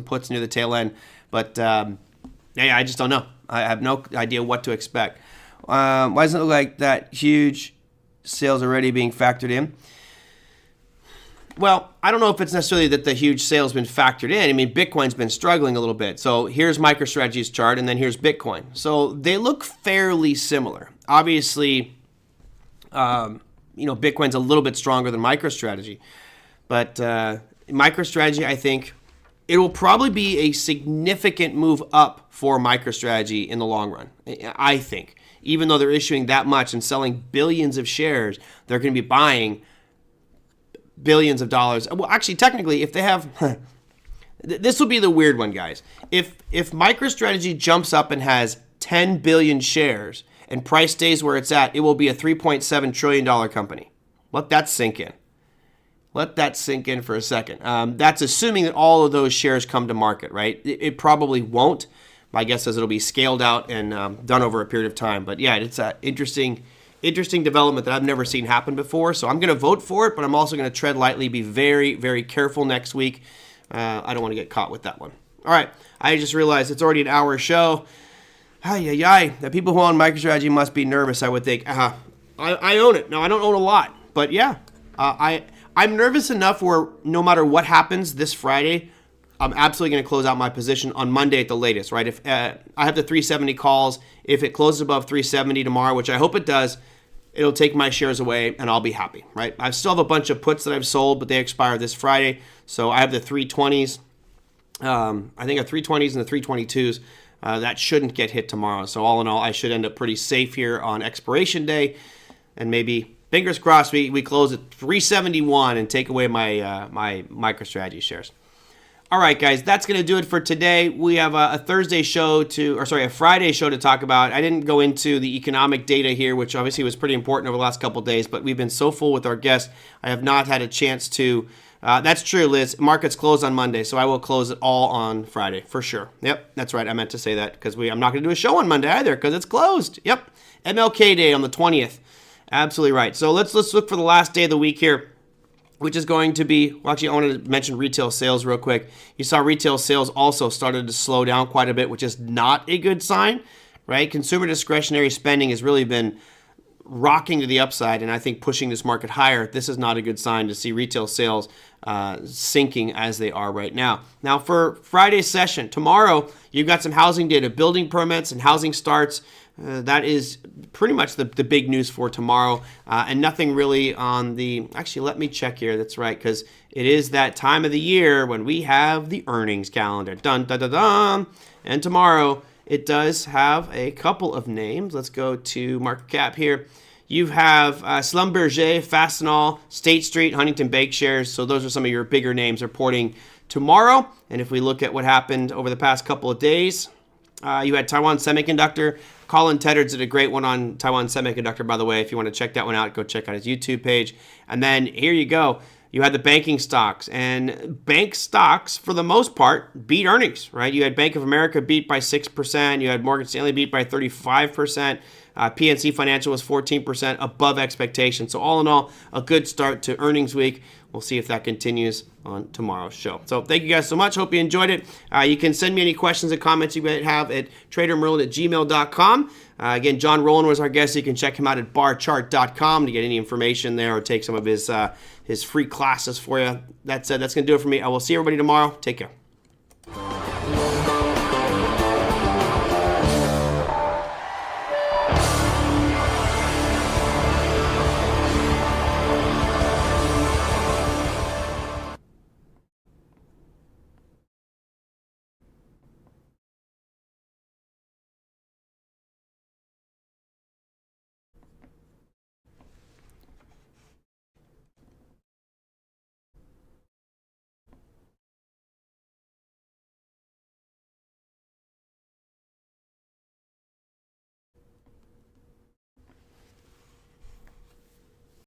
puts near the tail end. But I just don't know. I have no idea what to expect. Why doesn't it look like that huge sales already being factored in? Well, I don't know if it's necessarily that the huge sales been factored in. I mean, Bitcoin's been struggling a little bit. So here's MicroStrategy's chart, and then here's Bitcoin. So they look fairly similar. Obviously, Bitcoin's a little bit stronger than MicroStrategy. But MicroStrategy, I think, it will probably be a significant move up for MicroStrategy in the long run, I think. Even though they're issuing that much and selling billions of shares, they're going to be buying billions of dollars. Well, actually, technically, if they have... this will be the weird one, guys. If MicroStrategy jumps up and has 10 billion shares and price stays where it's at, it will be a $3.7 trillion company. Let that sink in. Let that sink in for a second. That's assuming that all of those shares come to market, right? It probably won't. My guess is it'll be scaled out and done over a period of time. But yeah, it's an interesting development that I've never seen happen before. So I'm going to vote for it, but I'm also going to tread lightly, be very, very careful next week. I don't want to get caught with that one. All right, I just realized it's already an hour show. The people who own Microstrategy must be nervous, I would think. I own it. No, I don't own a lot. But yeah, I'm nervous enough where no matter what happens this Friday, I'm absolutely going to close out my position on Monday at the latest, right? If I have the 370 calls, if it closes above 370 tomorrow, which I hope it does, it'll take my shares away and I'll be happy, right? I still have a bunch of puts that I've sold, but they expire this Friday. So I have the 320s. I think a 320s and the 322s. That shouldn't get hit tomorrow. So all in all, I should end up pretty safe here on expiration day. And maybe, fingers crossed, we close at 371 and take away my my Microstrategy shares. All right, guys, that's going to do it for today. We have a Friday show to talk about. I didn't go into the economic data here, which obviously was pretty important over the last couple of days, but we've been so full with our guests, I have not had a chance to. That's true, Liz. Markets close on Monday, so I will close it all on Friday, for sure. Yep, that's right. I meant to say that because I'm not going to do a show on Monday either because it's closed. Yep, MLK Day on the 20th. Absolutely right. So let's look for the last day of the week here, which is going to be, well, actually, I wanted to mention retail sales real quick. You saw retail sales also started to slow down quite a bit, which is not a good sign, right? Consumer discretionary spending has really been rocking to the upside and I think pushing this market higher. This is not a good sign to see retail sales sinking as they are right now. Now, for Friday's session, tomorrow, you've got some housing data, building permits and housing starts. That is pretty much the big news for tomorrow, and nothing really on the, actually let me check here, that's right, because it is that time of the year when we have the earnings calendar, dun dun dun dun, and tomorrow it does have a couple of names. Let's go to market cap here. You have Schlumberger, Fastenal, State Street, Huntington Bank shares, so those are some of your bigger names reporting tomorrow, and if we look at what happened over the past couple of days, you had Taiwan Semiconductor. Colin Teddards did a great one on Taiwan Semiconductor, by the way. If you want to check that one out, go check out his YouTube page. And then here you go. You had the banking stocks. And bank stocks, for the most part, beat earnings, right? You had Bank of America beat by 6%. You had Morgan Stanley beat by 35%. PNC Financial was 14% above expectation. So all in all, a good start to earnings week. We'll see if that continues on tomorrow's show. So thank you guys so much. Hope you enjoyed it. You can send me any questions and comments you might have at tradermerlin@gmail.com. Again, John Rowland was our guest. You can check him out at barchart.com to get any information there or take some of his free classes for you. That said, that's going to do it for me. I will see everybody tomorrow. Take care.